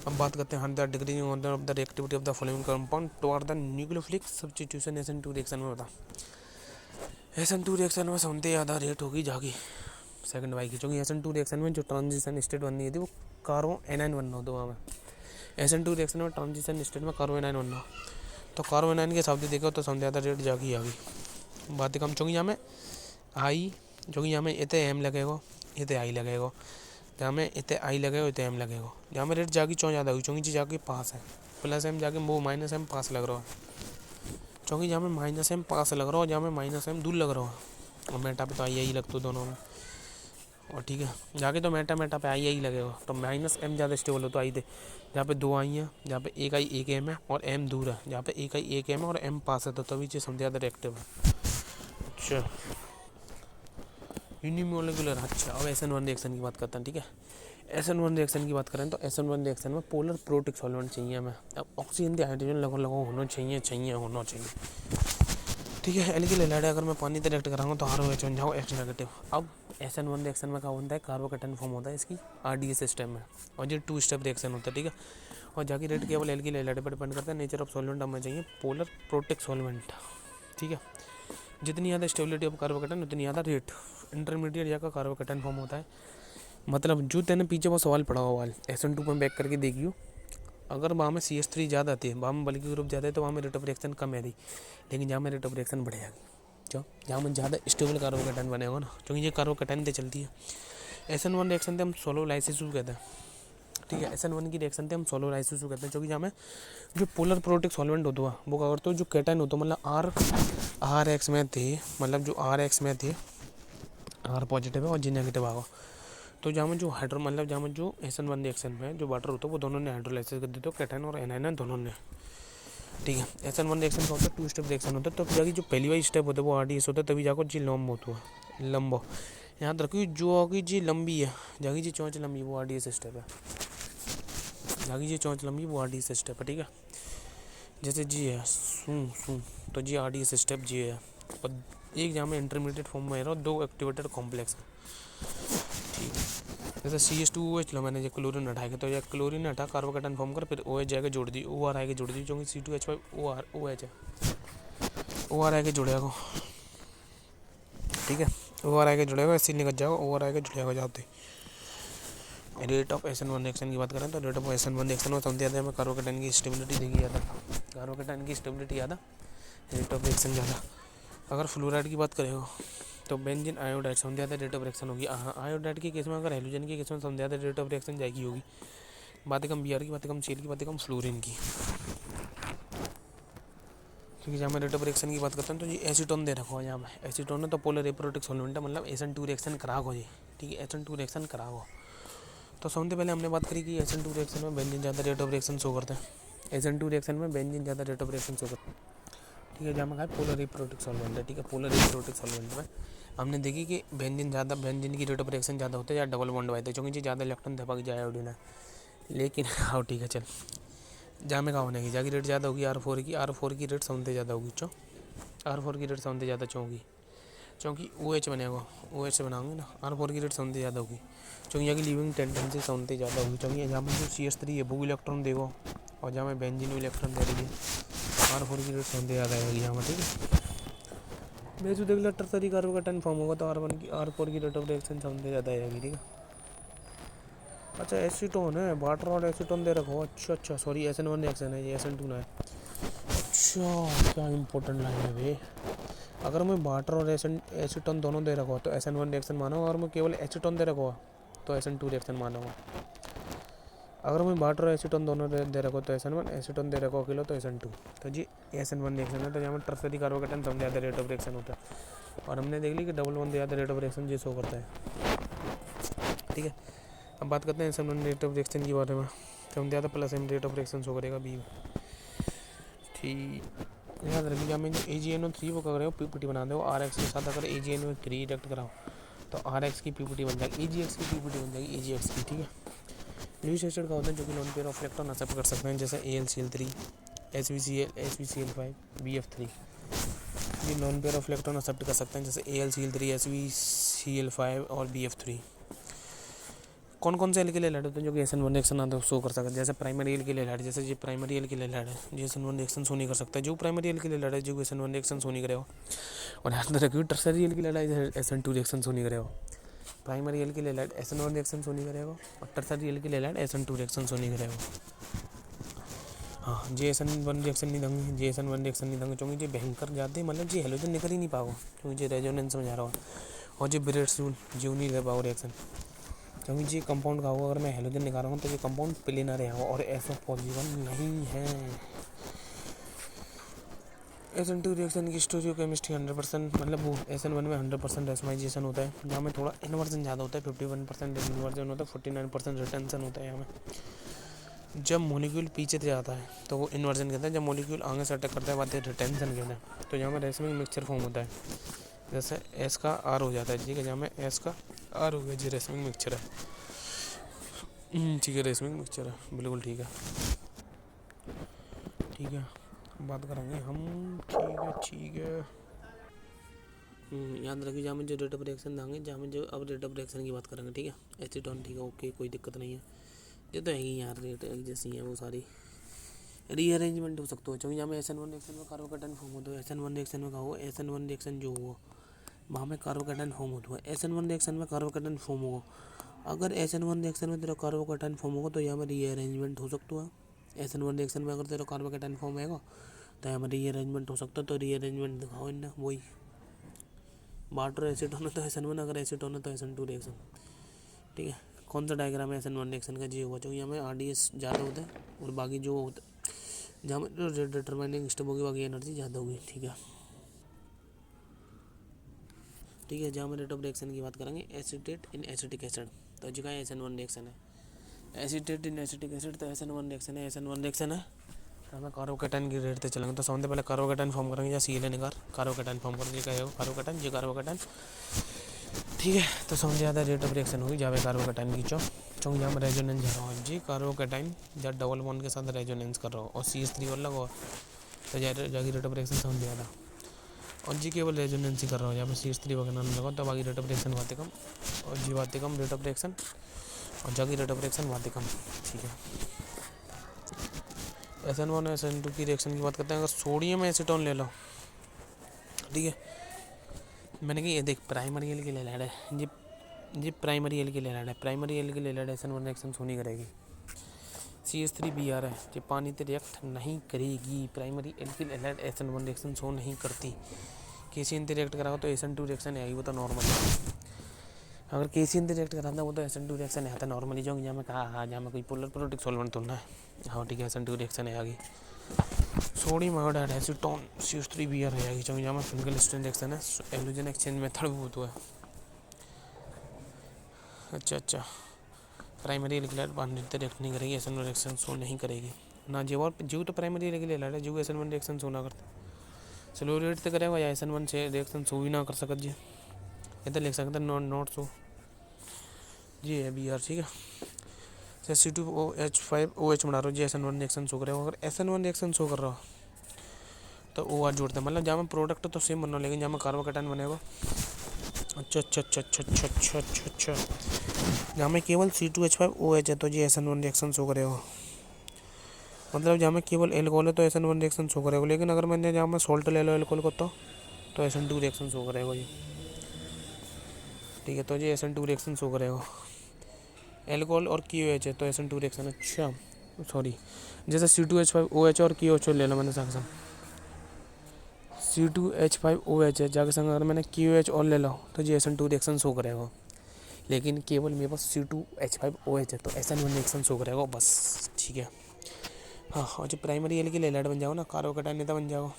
अब बात करते हैं 100 degree of the reactivity of the following compound toward the nucleophilic substitution SN2 reaction में होता। SN2 रिएक्शन में समझते ज़्यादा रेट होगी जागी सेकंड वाई की, क्योंकि SN2 रिएक्शन में जो ट्रांजिशन स्टेट बननी थी वो कार्बो एनाइन बनना होता वहाँ में। SN2 रिएक्शन में ट्रांजिशन स्टेट में कार्बो एनाइन बनना, तो कार्बो एनाइन के शब्द देखो तो समझ ज़्यादा रेट जागी आ गई। बातें कम, चूँकि यहाँ में आई, चूँकि यहाँ में इतने M लगेगा इतने I लगेगा, जहाँ में इतने I लगेगा इतने M लगेगा, जहाँ में रेट जागी चौं ज़्यादा हुई, चूँकि जी जाके पास है +M जाके वो -M पास लग रहा है, क्योंकि जहाँ में -M पास लग रहा है जहाँ में -M दूर लग रहा है। और मेटा पे तो आई लगता दोनों में, और ठीक है जाके तो मेटा पे आई लगेगा तो -M ज़्यादा स्टेबल हो तो आई थे, जहाँ पे 2 आई हैं, जहाँ पे एक आई एक M है और M दूर है, जहाँ पे एक आई एक M है और M पास है तो तभी चीज़ समझ ज़्यादा रिएक्टिव है। अच्छा यूनिमोलिकुलर, अच्छा अब SN1 रिएक्शन की बात करते हैं, ठीक है। SN1 रिएक्शन की बात करें तो SN1 रिएक्शन में पोलर प्रोटिक सॉल्वेंट चाहिए हमें। अब ऑक्सीजन के हाइड्रोजन लगो होना चाहिए, ठीक है। एल्किल हैलाइड अगर मैं पानी से रिएक्ट कराऊंगा तो ROH बन जाओ X नेगेटिव। अब SN1 रिएक्शन में क्या होता है, कार्बोकेटाइन फॉर्म होता है इसकी RDA सिस्टम में, और ये 2 स्टेप रिएक्शन होता है, ठीक है। और जाके रेट केवल एल्किल हैलाइड पर डिपेंड करता है। नेचर ऑफ सॉल्वेंट हमें चाहिए पोलर प्रोटिक सॉल्वेंट, ठीक है। जितनी ज़्यादा स्टेबिलिटी ऑफ कार्बोकेटाइन उतनी ज़्यादा रेट इंटरमीडिएट जाकर कार्बोकेटाइन फॉर्म होता है। मतलब जो तेने पीछे वो सवाल पढ़ा हुआ SN2 पर बैक करके देखियो, अगर वहाँ में CH3 ज़्यादा थी, वहाँ में बल्कि ग्रुप ज़्यादा है तो वहाँ में रेट ऑफ रिएक्शन कम है थी, लेकिन जहाँ में रेट ऑफ रिएक्शन बढ़ जाएगी क्यों, जहाँ में ज़्यादा स्टेबल कार्बोकेटाइन बनेगा ना, क्योंकि ये कार्बोकेटाइन से चलती है। SN1 रिएक्शन से हम सोलो लाइसिस कहते हैं, ठीक है। SN1 की रिएक्शन से हम सोलो लाइसिस कहते हैं, क्योंकि जहाँ में जो पोलर प्रोटिक सॉल्वेंट होता है वो क्या करते हो, जो कैटाइन होता है मतलब RX में थे, मतलब जो RX में थे R पॉजिटिव है और G नेगेटिव आएगा, तो जहाँ में जो हाइड्रो मतलब जहाँ में जो SN1 रिएक्शन में जो वाटर होता है वो दोनों ने हाइड्रोलाइसिस कर देते हो कैटायन और एनायन दोनों ने, ठीक है। SN1 रिएक्शन का होता है 2 स्टेप रिएक्शन होता है, तो जाके जो पहली वाली स्टेप होता है वो RDS होता है, तभी जाकर जी लंब होता है लंबो। याद रखिए जो होगी जी लंबी है, जागी जी चौंच लंबी वो RDS स्टेप है, जागी जी चौंच लंबी वो RDS स्टेप है, ठीक है। जैसे जी है सू तो जी RDS स्टेप जी है, और एक जहाँ में इंटरमीडिएट फॉर्म में है और 2 एक्टिवेटेड कॉम्प्लेक्स है, ठीक है। जैसे CH2OH लो मैंने जो क्लोरीन हटाएगा तो ये क्लोरीन हटा कार्बोकेटाइन फॉर्म कर, फिर OH जाके जोड़ दी, OR आएगा जोड़ दी, क्योंकि C2H5 OH है, OR आएगा जुड़ेगा, ठीक है। OR आएगा जुड़ेगा, ऐसे निकल जाएगा, OR आएगा जुड़ेगा जाते। रेट ऑफ SN1 रिएक्शन की बात करें तो रेट ऑफ SN1 रिएक्शन में समझते हैं हमें कार्बोकेटाइन की स्टेबिलिटी देखी ज़्यादा, कार्बोकेटाइन की स्टेबिलिटी ज़्यादा, रेट ऑफ रिएक्शन ज़्यादा। अगर फ्लोराइड की बात करें तो बेंजीन आयोडाइड समझ ज़्यादा रेट ऑफ रिएक्शन होगी। हाँ, आयोडाइड के केस में अगर हेलोजन के केस में समझ ज़्यादा रेट ऑफ रिएक्शन जाएगी होगी। बातें कम Br की, बातें कम Cl की, बातें कम फ्लोरीन की, क्योंकि जहाँ मैं रेट ऑफ रिएक्शन की बात करता हूँ तो ये एसीटोन दे रखा हो, यहाँ पे एसीटोन है तो पोलर एप्रोटिक सॉल्वेंट है, मतलब SN2 रिएक्शन खराब हो जाए, ठीक है, SN2 रिएक्शन खराब हो। तो सबसे पहले हमने बात करी कि SN2 रिएक्शन में बेंजीन ज़्यादा रेट ऑफ रिएक्शन शो करते हैं, SN2 रिएक्शन में बेंजीन ज़्यादा रेट ऑफ रिएक्शन शो करते हैं, ठीक है। जहाँ में कहा पोलर एप्रोटिक सॉल्वेंट है, ठीक है, पोलर एप्रोटिक सॉल्वेंट में हमने देखी कि बेंजीन की रेट ऑफ रिएक्शन ज़्यादा होता है या डबल बॉन्ड वाइट है, क्योंकि जी ज़्यादा इलेक्ट्रॉन दबा जाए आयोडीन है, लेकिन हाँ ठीक है चल, जहाँ में कहा होने की जाकी रेट ज़्यादा होगी R4 की रेट समझते ज़्यादा होगी, R4 की रेट समझते ज़्यादा चौंगी, क्योंकि OH बनेगा, OH से बनाऊंगे ना, R4 की रेट समझते ज़्यादा होगी, क्योंकि यहाँ की लिविंग टेंडेंसी समझते ज़्यादा होगी, क्योंकि जहाँ में जो CH3 है वो इलेक्ट्रॉन देगा और जहाँ में बेंजीन इलेक्ट्रॉन दे रही है, R4 की रेट समझते ज़्यादा आएगी यहाँ में, ठीक है। मैं जो देख लो टर्सरी कार्बोकेटाइन फॉर्म होगा तो R4 की रेट ऑफ रिएक्शन समझते ज़्यादा आएगी, ठीक है। अच्छा एसीटोन है, वाटर और एसीटोन दे रखो, अच्छा सॉरी SN1 रिएक्शन है ये, SN2 ना है, अच्छा क्या इंपॉर्टेंट लाइन है वे। अगर मैं वाटर और एसीटोन दोनों दे रखा हो तो SN1 रिएक्शन मानो, और मैं केवल एसीटोन दे रखा हो तो SN2 रिएक्शन मानूंगा। अगर मैं वाटर और एसीटोन दोनों दे रखो तो SN1, एसीटोन दे रखो अकेलो तो SN2, तो जी SN1 रिएक्शन है, तो यहाँ में टर्सरी कार्बोकेटाइन सबसे ज़्यादा रेट ऑफ रिएक्शन होता है, और हमने देख ली कि डबल बॉन्ड ज़्यादा रेट ऑफ रिएक्शन जी शो करता है, ठीक है। अब बात करते हैं SN1 रेट ऑफ रिएक्शन के बारे में, तो हम ज़्यादा plus M rate of reaction show करेगा B में, ठीक। याद रखिए मैं जो AgNO3 वो कर रहे हो PPT बना दो, RX के साथ अगर AgNO3 रिएक्ट कराओ तो RX की PPT बन जाएगी, AgX की PPT बन जाएगी AgX की, ठीक है। लुईस एसिड का होता है जो कि lone pair of electron accept कर सकते हैं, जैसे AlCl3 SvCl BF3, ये lone pair of electron accept कर सकते हैं, जैसे AlCl3 SvCl5 और BF3। कौन कौन से एल्किल हैलाइड होते हैं जो कि SN1 रिएक्शन आता है शो कर सकते हैं, जैसे प्राइमरी एल्किल हैलाइड, जैसे ये प्राइमरी एल्किल हैलाइड है जो SN1 रिएक्शन शो नहीं कर सकता है, जो प्राइमरी एल्किल हैलाइड है जो SN1 रिएक्शन शो नहीं करेगा, और याद रखिए tertiary alkyl halide SN2 reaction show नहीं करेगा, primary alkyl halide SN1 reaction show नहीं करेगा और tertiary alkyl halide SN2 reaction show नहीं करेगा। हाँ जी SN1 रिएक्शन नहीं देंगे, जी SN1 रिएक्शन नहीं देंगे क्योंकि जो भयंकर जाते मतलब जी हेलोजन निकल ही नहीं पाओ, क्योंकि जो रेजोनेंस में जा रहा हो, और जो ब्रेड्स रूल जो नहीं दे पाओ रिएक्शन, क्योंकि जी कंपाउंड का होगा, अगर मैं हेलोजन निकाल रहा हूँ तो ये कंपाउंड प्लेनर है और SO पॉजिटिव नहीं है। SN2 रिएक्शन की स्टोरियोकेमिस्ट्री 100% मतलब वो SN1 में 100% रेसमाइजेशन होता है, जहाँ में थोड़ा इन्वर्जन ज़्यादा होता है, 51% इन्वर्जन होता है, 49% रिटेंशन होता है। यहाँ में जब मॉलिक्यूल पीछे जाता है तो वो इन्वर्जन कहते हैं, जब मॉलिक्यूल आगे से अटैक करता है बात रिटेंशन कहते हैं। तो यहाँ में रेसमिक मिक्सचर फॉर्म होता है, जैसे S का R हो जाता है, ठीक है, जहाँ में S का R हो गया जी रेसमिक मिक्सचर है, ठीक है, रेसमिक मिक्सचर है, बिल्कुल ठीक है, ठीक है, बात करेंगे हम, ठीक है। याद रखिए जहाँ में जो रेट ऑफ रिएक्शन देंगे, जहाँ में जो अब रेट ऑफ रिएक्शन की बात करेंगे, ठीक है, एसीटोन, ठीक है, ओके, कोई दिक्कत नहीं है, ये तो है ही यार, रेट जैसी है वो सारी रीअरेंजमेंट हो सकता है, क्योंकि जहाँ में SN1 रिएक्शन में कार्बोकेटाइन फॉर्म होता है, SN1 रिएक्शन में कहा हो SN1 रिएक्शन जो हुआ वहाँ में कार्बोकेटाइन फॉर्म होता है, SN1 रिएक्शन में कार्बोकेटाइन फॉर्म होगा, अगर SN1 रिएक्शन में तेरा कार्बोकेटाइन फॉर्म होगा तो यहाँ में रीअरेंजमेंट हो सकता है। SN1 रिएक्शन में अगर तेरा कार्बोकेटाइन फॉर्म होगा तो यहाँ में रीअरेंजमेंट हो सकता है, तो रीअरेंजमेंट दिखाओ इन्हें, वही वाटर एसीटोन है तो SN1, अगर एसीटोन है तो SN2 रिएक्शन, ठीक है। कौन सा डायग्राम है SN1 रिएक्शन का, जी होगा, क्योंकि यहाँ में RDS ज़्यादा होता है और बाकी जो होता है जहाँ में रेट डिटरमाइनिंग स्टेप होगी बाकी एनर्जी ज़्यादा होगी, ठीक है, ठीक है। जहाँ में रेट ऑफ रिएक्शन की बात करेंगे एसीटेट इन एसिटिक एसिड, तो जी का SN1 रिएक्शन है। एसिटेट इन एसिटिक एसिड तो SN1 रिएक्शन है, SN1 रिएक्शन है। हमें कार्बोकेटाइन की रेट से चलेंगे तो सबसे पहले कार्बोकेटाइन फॉर्म करेंगे या Cl निकाल कार्बोकेटाइन फॉर्म करेंगे क्या होगा कार्बोकेटाइन जी कार्बोकेटाइन। ठीक है, तो सबसे ज़्यादा रेट ऑफ रिएक्शन होगी जावे कार्बोकेटाइन की चौंक जहाँ में रेजोनेंस जा रहा हूँ जी कार्बोकेटाइन जब डबल बॉन्ड के साथ रेजोनेंस कर रहा हूँ और CH3 अलग हो तो जाके रेट ऑफ रिएक्शन सबसे ज़्यादा। और जी केवल रेजोनेंस ही कर रहा हूँ, जहाँ पे CH3 वगैरह नहीं लगा तो बाकी रेट ऑफ रिएक्शन बातें कम और जी बातें कम रेट ऑफ रिएक्शन और जाकी रेट ऑफ रिएक्शन बातें कम। ठीक है, SN1 और SN2 की रिएक्शन की बात करते हैं। अगर सोडियम एसीटोन ले लो, ठीक है, मैंने कि ये देख प्राइमरी एल की ले है जी प्राइमरी एल की ले है, प्राइमरी एल की ले SN1 रिएक्शन सोनी करेगी। CH3Br है जो पानी से रिएक्ट नहीं करेगी, प्राइमरी एल की ले SN1 रिएक्शन शो नहीं करती। KCN से रिएक्ट कराओ तो SN2 रिएक्शन आएगी, वो तो नॉर्मल है। अगर KCN से रिएक्ट कराता वो तो SN2 रिएक्शन आता नॉर्मली जो जहाँ में कहा हाँ जहाँ में कोई पोलर प्रोटिक सॉल्वेंट तो ना है। हाँ ठीक है, SN2 रिएक्शन आएगी। सोडियम आयोडाइड एसीटोन CH3Br हो जाएगी क्योंकि जहाँ में सिंगल स्ट्रेन रिएक्शन है, एलुजन एक्सचेंज मेथड बहुत हुआ है। अच्छा प्राइमरी एलिकुलर पानी से रिएक्ट नहीं करेगी, SN1 रिएक्शन शो नहीं करेगी ना जी। और जीव तो प्राइमरी एलिकुलर है, जीव SN1 रिएक्शन शो ना करते स्लोरेट से करेगा या SN1 से रिएक्शन शो ही ना कर सकत जी, ये तो लिख सकते नॉट शो जी है Br। ठीक है, C2OH5OH बना रहा हो जी SN1 रिएक्शन शो करेगा। अगर SN1 रिएक्शन शो कर रहा हो तो OR जोड़ते हैं, मतलब जहाँ में प्रोडक्ट तो सेम बनना लेकिन जहाँ में कार्बोकेटाइन बनेगा। अच्छा जहाँ में केवल C2H5OH है तो जी SN1 रिएक्शन शो करेगा। मतलब जहाँ में केवल एल्कोहल है तो SN1 रिएक्शन शो करेगा, लेकिन अगर मैंने जहाँ में सॉल्ट ले लो एल्कोहल को तो SN2 रिएक्शन शो करेगा जी। ठीक है, तो जी SN2 रिएक्शन शो करेगा। एल्कोहल और KOH है तो SN2 रिएक्शन। अच्छा सॉरी, जैसे C2H5OH और KOH ले लो मैंने संग संग, C2H5OH है जाके संग अगर मैंने KOH और ले लो तो जी SN2 रिएक्शन शो करेगा, लेकिन केवल मेरे पास C2H5OH है तो SN1 रिएक्शन शो करेगा बस। ठीक है, हाँ और जो प्राइमरी एल की लेलैड बन जाओ ना कार्बोकेटाइन नेता बन जाओ।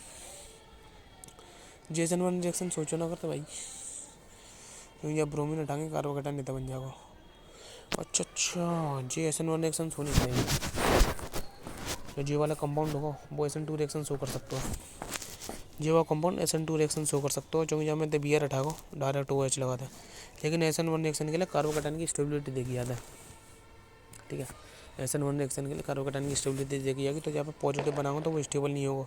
जी SN1 रिएक्शन सोचो ना करते भाई, क्योंकि जब ब्रोमीन हटाएंगे कार्बोकेटाइन नेता बन जाओ। अच्छा जी SN1 रिएक्शन शो नहीं करेगी, जो जी वाला कंपाउंड होगा वो SN2 रिएक्शन शो कर सकते हो, जी वो कंपाउंड SN2 रिएक्शन शो कर सकते हो क्योंकि जब मैं Br हटाओ डायरेक्ट OH लगा था, लेकिन SN1 रिएक्शन के लिए कार्बोकेटाइन की स्टेबिलिटी देखी जाता है। ठीक है, SN1 रिएक्शन के लिए कार्बोकेटाइन की स्टेबिलिटी देखी जाएगी, तो जहाँ पे पॉजिटिव बनाओगे तो वो स्टेबल नहीं होगा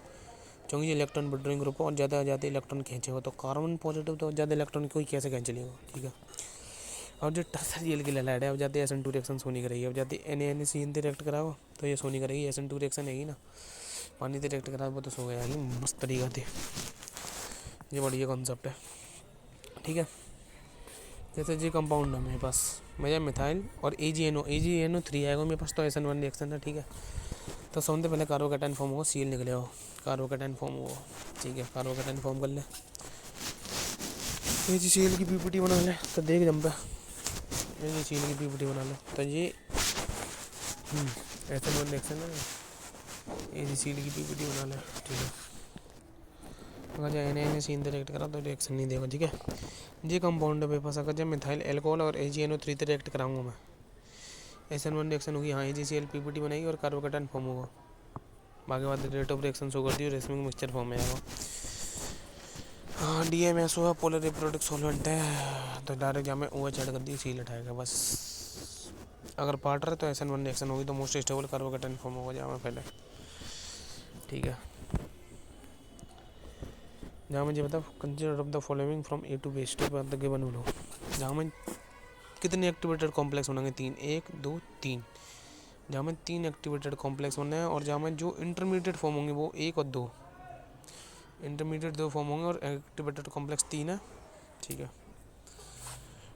क्योंकि ये इलेक्ट्रॉन विड्रॉइंग ग्रुप और ज़्यादा इलेक्ट्रॉन खींचेगा, तो कार्बन पॉजिटिव तो ज़्यादा इलेक्ट्रॉन कोई कैसे खींच लेगा। ठीक है, और जो टर्सरी एल की लैलाइड है अब जाते SN2 रिएक्शन सोनी करेगी, अब जाते NaNH रिएक्ट कराओ तो ये सोनी करेगी, SN2 रिएक्शन है ना, पानी से रिएक्ट कराओ वो तो सो गया मस्त तरीका से, ये बढ़िया कॉन्सेप्ट है। ठीक है, जैसे जी कंपाउंड है मेरे पास मेरा मिथाइल और AgNO3 आएगा मेरे पास तो SN1 रिएक्शन है। ठीक है, तो सबसे पहले कार्बोकेटाइन फॉर्म होगा, Cl निकले हो कार्बोकेटाइन फॉर्म होगा। ठीक है, कार्बोकेटाइन फॉर्म कर ले, AgCl की PPT बना ले तो देख जम पे AgCl की PPT बना ले तो ये SN1 रिएक्शन है, AgCl की PPT बना ले। ठीक है, अगर जो NaNH रिएक्ट करा तो रिएक्शन नहीं देगा। ठीक है, ये कंपाउंड है मेरे पास, अगर जब मिथाइल एल्कोहल और AgNO3 से रिएक्ट कराऊंगा मैं SN1 रिएक्शन होगी, हाँ AgCl PPT बनेगी और कार्बोकेटाइन फॉर्म होगा, बाकी बात रेट ऑफ रिएक्शन शो करती है, रेसमिंग मिक्सचर फॉर्म में आएगा। हाँ DMSO है, पोलर एप्रोटिक सॉल्वेंट है, तो डायरेक्ट जहाँ में OH ऐड कर दी सील हटाएगा बस। अगर पार्टनर है तो SN1 रिएक्शन होगी तो मोस्ट स्टेबल कार्बोकेटाइन फॉर्म होगा जहाँ में पहले। ठीक है, जहाँ मुझे बता consider of the following from A to B step of the given below, जहाँ में कितने एक्टिवेटेड कॉम्प्लेक्स होंगे 3 1 2 3, जहाँ में 3 एक्टिवेटेड कॉम्प्लेक्स होने हैं और जहाँ में जो इंटरमीडिएट फॉर्म होंगे वो 1 और 2, इंटरमीडिएट 2 फॉर्म होंगे और एक्टिवेटेड कॉम्प्लेक्स 3 है। ठीक है,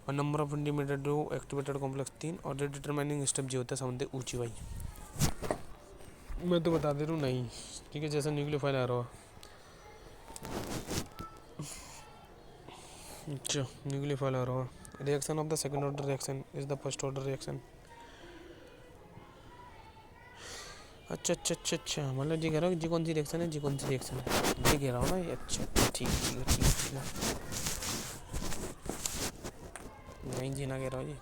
और नंबर ऑफ इंटरमीडिएट जो एक्टिवेटेड कॉम्प्लेक्स 3 और जो डिटरमाइनिंग स्टेप जो होता है समझते ऊंची भाई मैं तो बता दे रहा हूँ नहीं। ठीक है, जैसे न्यूक्लियोफाइल आ रहा है, अच्छा न्यूक्लियोफाइल आ रहा है, reaction of the second order reaction is the first order reaction. अच्छा मतलब जी कह रहा हूँ जी कौन सी रिएक्शन है, जी कौन सी रिएक्शन है ये कह रहा हूँ ना ये। अच्छा ठीक है नहीं जी ना कह रहा हूँ जी।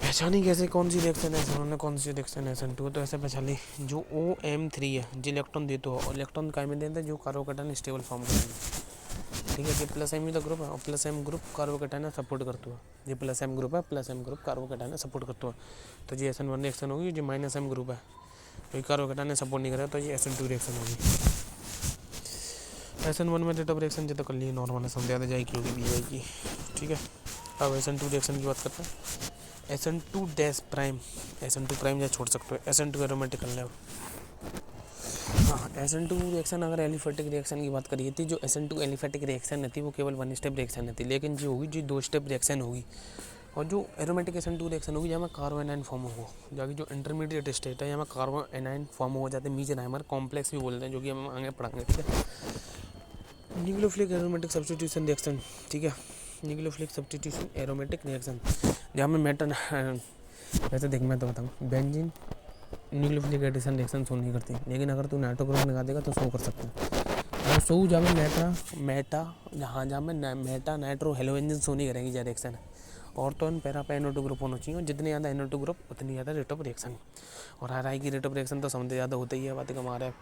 पहचानी कैसे कौन सी रिएक्शन है उन्होंने, कौन सी रिएक्शन है SN2, तो ऐसे पहचानी जो OM3 है जो इलेक्ट्रॉन देते हो, और इलेक्ट्रॉन काय में देते हैं जो कार्बोकेटाइन स्टेबल फॉर्म करेंगे। ठीक है, जो प्लस एम का ग्रुप है, और plus M group carbocation support करते हो, जो प्लस एम ग्रुप है, plus M group carbocation support करते हो। तो ये SN1 रिएक्शन होगी, जो माइनस एम ग्रुप है कोई कार्बोकेटाइन सपोर्ट नहीं करे तो ये SN2 रिएक्शन होगी। SN1 में रेट ऑफ रिएक्शन जो तो कर लिए नॉर्मल है, समझ जाएगी होगी BY की। ठीक है, अब SN2 रिएक्शन की बात करते हैं। SN2 dash prime, SN2 prime या छोड़ सकते हो, SN2 एरोमेटिक कर ले। हाँ, SN2 रिएक्शन अगर एलिफेटिक रिएक्शन की बात करिए थी, जो SN2 एलिफेटिक रिएक्शन नहीं थी वो केवल 1 स्टेप रिएक्शन थी, लेकिन जो होगी जो 2 स्टेप रिएक्शन होगी, और जो एरोमेटिक SN2 रिएक्शन होगी जहाँ में कार्बो एनाइन फॉर्म होगा, जाकि जो इंटरमीडिएट स्टेट है यहाँ में कार्बो एनाइन फॉर्म हो जाते हैं, मीजेनाइमर कॉम्प्लेक्स भी बोलते हैं, जो कि हम आगे पढ़ाएंगे। ठीक है, न्यूक्लियोफिलिक एरोमेटिक सब्स्टिट्यूशन रिएक्शन। ठीक है, न्यूक्लियोफिलिक सब्स्टिट्यूशन एरोमेटिक रिएक्शन जहाँ में मेटन, वैसे देख मैं तो बताऊँ, benzene nucleophilic addition reaction show नहीं करती, लेकिन अगर तू नाइट्रो ग्रुप लगा देगा तो शो कर सकता है। और शो जहाँ में जहाँ में मेटा नाइट्रो हेलोजन शो नहीं करेंगी जा रिएक्शन, और तो पैरा पे NO2 ग्रुप होना चाहिए, और जितने ज़्यादा NO2 ग्रुप उतनी ज़्यादा रेट ऑफ रिएक्शन। और RI की रेट ऑफ रिएक्शन तो समझते ज़्यादा होता ही है, बातें कम RF,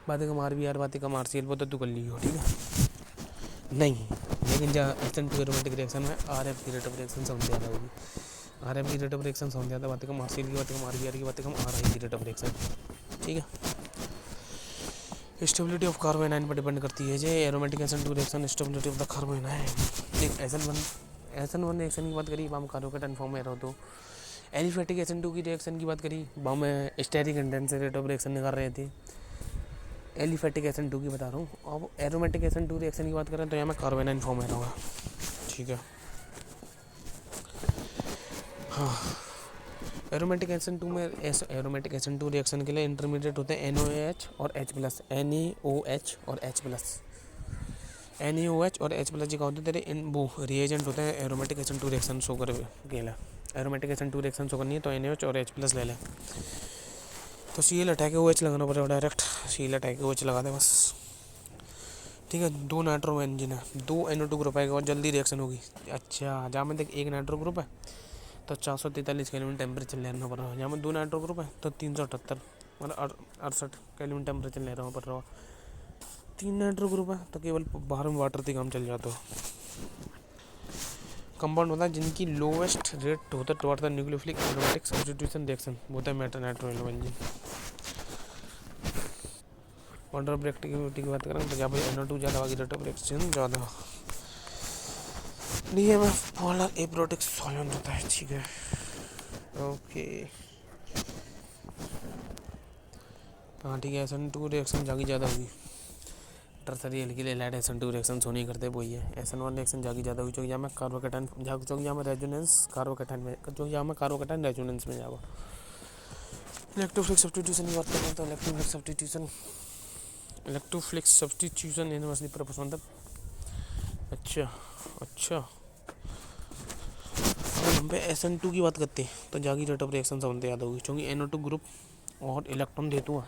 बातें कम RBR, बातें कम RCl, वो तो तू कर ली हो। ठीक है, नहीं, लेकिन जहाँ SN2 एरोमेटिक रिएक्शन में RF की रेट ऑफ रिएक्शन समझ ज़्यादा होगी, RF की रेट ऑफ रिएक्शन समझ ज़्यादा, बातें कम RCl की, बातें कम RBR की, बातें कम RI की रेट ऑफ रिएक्शन। ठीक है, स्टेबिलिटी ऑफ कार्बो एनाइन पर डिपेंड करती है जो aromatic SN2 reaction, stability of the कार्बो A9. एक SN1 रिएक्शन की बात करी, वहाँ में कार्बोकेटाइन फॉर्म में रहो, तो एलिफेटिक SN2 की रिएक्शन की बात करी, वहाँ में steric intense rate of reaction निकाल रहे थे, एलिफेटिक SN2 की बता रहा हूँ। अब एरोमेटिक SN2 रिएक्शन की बात करें तो यहाँ में कार्बो एनाइन फॉर्म में रहोगा। ठीक है, हाँ, एरोमेटिक SN2 रिएक्शन के लिए इंटरमीडिएट होते हैं NaOH और H+, NaOH और H+। NaOH और H+ जी का होते तेरे इन वो रिएजेंट होते हैं एरोमेटिक SN2 रिएक्शन शो कर के लिए। एरोमेटिक SN2 रिएक्शन शो करनी है तो NaOH और H+ ले लें, तो Cl हटा के OH लगाना पड़ेगा डायरेक्ट, Cl हटा के OH लगा दे बस। ठीक है, 2 नाइट्रो बेंजीन है, 2 NO2 ग्रुप आएगा और जल्दी रिएक्शन होगी। अच्छा, जहाँ में देख 1 नाइट्रो ग्रुप है तो 443 केल्विन टेम्परेचर लेना पड़ रहा है, जहाँ में 2 नाइट्रो ग्रुप है तो 378 मतलब 68 केल्विन टेम्परेचर ले रहा पड़ रहा है। 3 नाइट्रो ग्रुप है तो केवल बाहर में वाटर थी काम चल जाता है। कंपाउंड होता है जिनकी लोवेस्ट रेट होता है toward the nucleophilic aromatic substitution reaction, वो होता है Meta nitro benzene. Order of reactivity की बात करें तो जहाँ पर NO2 ज़्यादा होगी रेट ऑफ रिएक्शन ज़्यादा। DMF पोलर एब्रोटिक सॉल्वेंट होता है। ठीक है, ओके, हाँ ठीक है, SN2 रिएक्शन जागी ज़्यादा होगी, tertiary alkyl halide SN2 reaction show नहीं करते, वही है। SN1 रिएक्शन जागी ज़्यादा हुई, क्योंकि यहाँ में कार्बोकेटाइन, क्योंकि यहाँ में रेजोनेंस कार्बोकेटाइन में, क्योंकि यहाँ में कार्बोकेटाइन रेजोनेंस में जाएगा। इलेक्ट्रोफिलिक सब्स्टिट्यूशन की बात करते हैं तो इलेक्ट्रोफिलिक सब्स्टिट्यूशन यूनिवर्सली पर्पस मतलब, अच्छा अगर हम पे SN2 की बात करते हैं तो जागी रेट ऑफ रिएक्शन सबसे ज़्यादा होगी, क्योंकि NO2 ग्रुप और इलेक्ट्रॉन देते हुआ।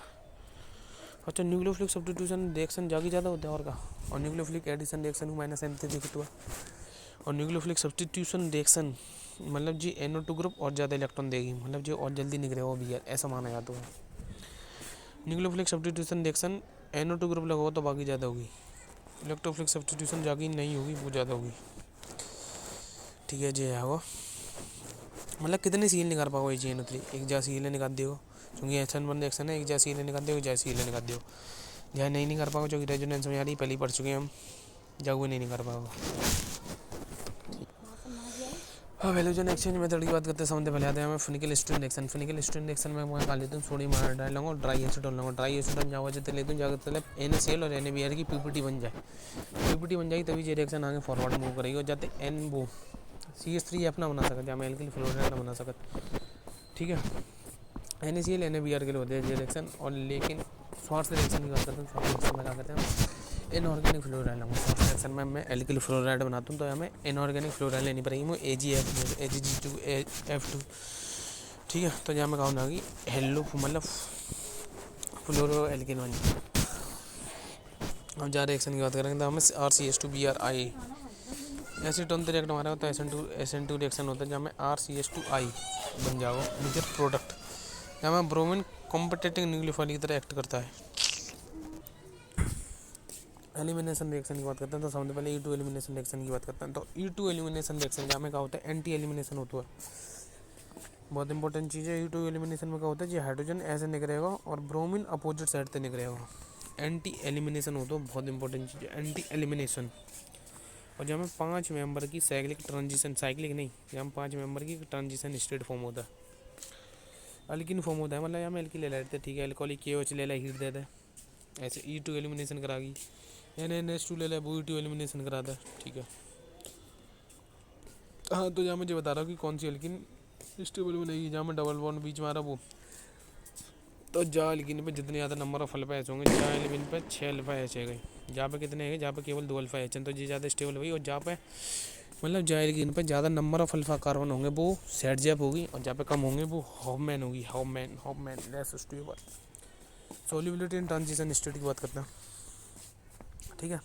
अच्छा, न्यूक्लियोफिलिक सब्स्टिट्यूशन रिएक्शन जागी ज़्यादा होता है और का, और न्यूक्लियोफिलिक एडिशन रिएक्शन -M3 दिखता हुआ, और न्यूक्लियोफिलिक सब्स्टिट्यूशन रिएक्शन मतलब जी NO2 ग्रुप और ज़्यादा इलेक्ट्रॉन देगी, मतलब जो और जल्दी निकलेगा वो भी है, ऐसा माना जाता है। Nucleophilic substitution reaction NO2 group लगाओ तो बाकी ज़्यादा होगी, इलेक्ट्रोफिलिक सब्स्टिट्यूशन जागी नहीं होगी, वो ज़्यादा होगी। ठीक है जी, है वो मतलब कितने Cl निकाल पाओ ये NO3, एक जा Cl निकाल दियो क्योंकि SN1 रिएक्शन है, एक जा Cl निकाल दियो, एक जा Cl निकाल दियो, जहाँ नहीं कर पाओ क्योंकि रेजोनेंस में आ रही, पहले ही पढ़ चुके हैं हम, जब वो नहीं कर पाओ। हाँ, वैल्यूजन एक्सचेंज मेथड की बात करते हैं, समझते पहले आते हैं हमें फिनिकल स्ट्रेन रिएक्शन। फिनिकल स्ट्रेन रिएक्शन में मैं निकाल लेता हूँ, सोडियम आयोडाइड डालूंगा और ड्राई एसिटोन लूँगा, ड्राई एसिटोन जावा जैसे लेता हूँ, जाकर NaCl और NaBr की PPT बन जाए, PPT बन जाएगी तभी ये रिएक्शन आगे फॉरवर्ड मूव करेगी, और जाते N वो CH3 अपना बना सकते, जहाँ में एल्किल फ्लोराइड बना सकते। ठीक है, NaCl NaBr के लिए होते हैं ये रिएक्शन, और लेकिन स्वार्ट्ज रिएक्शन की बात करते हैं, स्वार्ट्ज रिएक्शन में क्या करते हैं, इनऑर्गेनिक फ्लोराइड लूँगा। स्वार्ट्ज रिएक्शन में मैं एल्किल फ्लोराइड बनाता हूँ तो हमें इनऑर्गेनिक फ्लोराइड लेनी पड़ेगी, वो AgF2। ठीक है, तो जहाँ मैं कहूँ ना कि हेलो मतलब फ्लोरो एल्किन बन जाए। अब जहाँ रिएक्शन की बात करेंगे तो हमें RCH2Br एसिटोन रिएक्ट हमारा होता है SN2 रिएक्शन होता है, जहाँ में RCH2I बन जाओ मेजर प्रोडक्ट। यहाँ में ब्रोमीन कॉम्पिटिटिव न्यूक्लियोफाइल की तरह एक्ट करता है। एलिमिनेशन रिएक्शन की बात करते हैं तो सबसे पहले E2 एलिमिनेशन रिएक्शन की बात करते हैं। तो E2 एलिमिनेशन रिएक्शन जहाँ में क्या होता है, एंटी एलिमिनेशन होता है। बहुत इंपॉर्टेंट चीज़ है। E2 एलिमिनेशन में क्या होता है, ये हाइड्रोजन ऐसे निकलेगा और ब्रोमीन अपोजिट साइड से निकलेगा। एंटी एलिमिनेशन होता है, बहुत इंपॉर्टेंट चीज़ है एंटी एलिमिनेशन। और जहाँ में 5 मेंबर की साइक्लिक ट्रांजिशन, साइक्लिक नहीं, जहाँ में 5 मेंबर की ट्रांजिशन स्टेट फॉर्म होता है, अल्किन फॉर्म होता है। मतलब यहाँ में एल्की ले लेते हैं, ठीक है, अल्कोहलिक KOH ले ला, हीट दे दे, ऐसे E2 एलिमिनेशन करागी। NaNH2 ले ला, वो E2 एलिमिनेशन करा दे, ठीक है। हाँ, तो जहाँ मुझे बता रहा हूँ कि कौन सी एल्किन स्टेबल बनेगी, जहाँ में डबल बॉन्ड बीच में आ रहा वो, तो जहाँ एल्किन पे जितने ज़्यादा नंबर ऑफ अल्फा एच होंगे, जहाँ एल्किन पे 6 अल्फा एच है गए, जहाँ पे कितने हैं, जहाँ पे केवल 2 अल्फा एच हैं, तो ये ज़्यादा स्टेबल हुई। और जहाँ पे मतलब जहाँ एल्किन पे ज़्यादा नंबर ऑफ अल्फा कार्बन होंगे वो सेट जैप होगी, और जहाँ पे कम होंगे वो हॉफमैन होगी, Hofmann less stable. Solubility in transition state की बात करते हैं, ठीक है।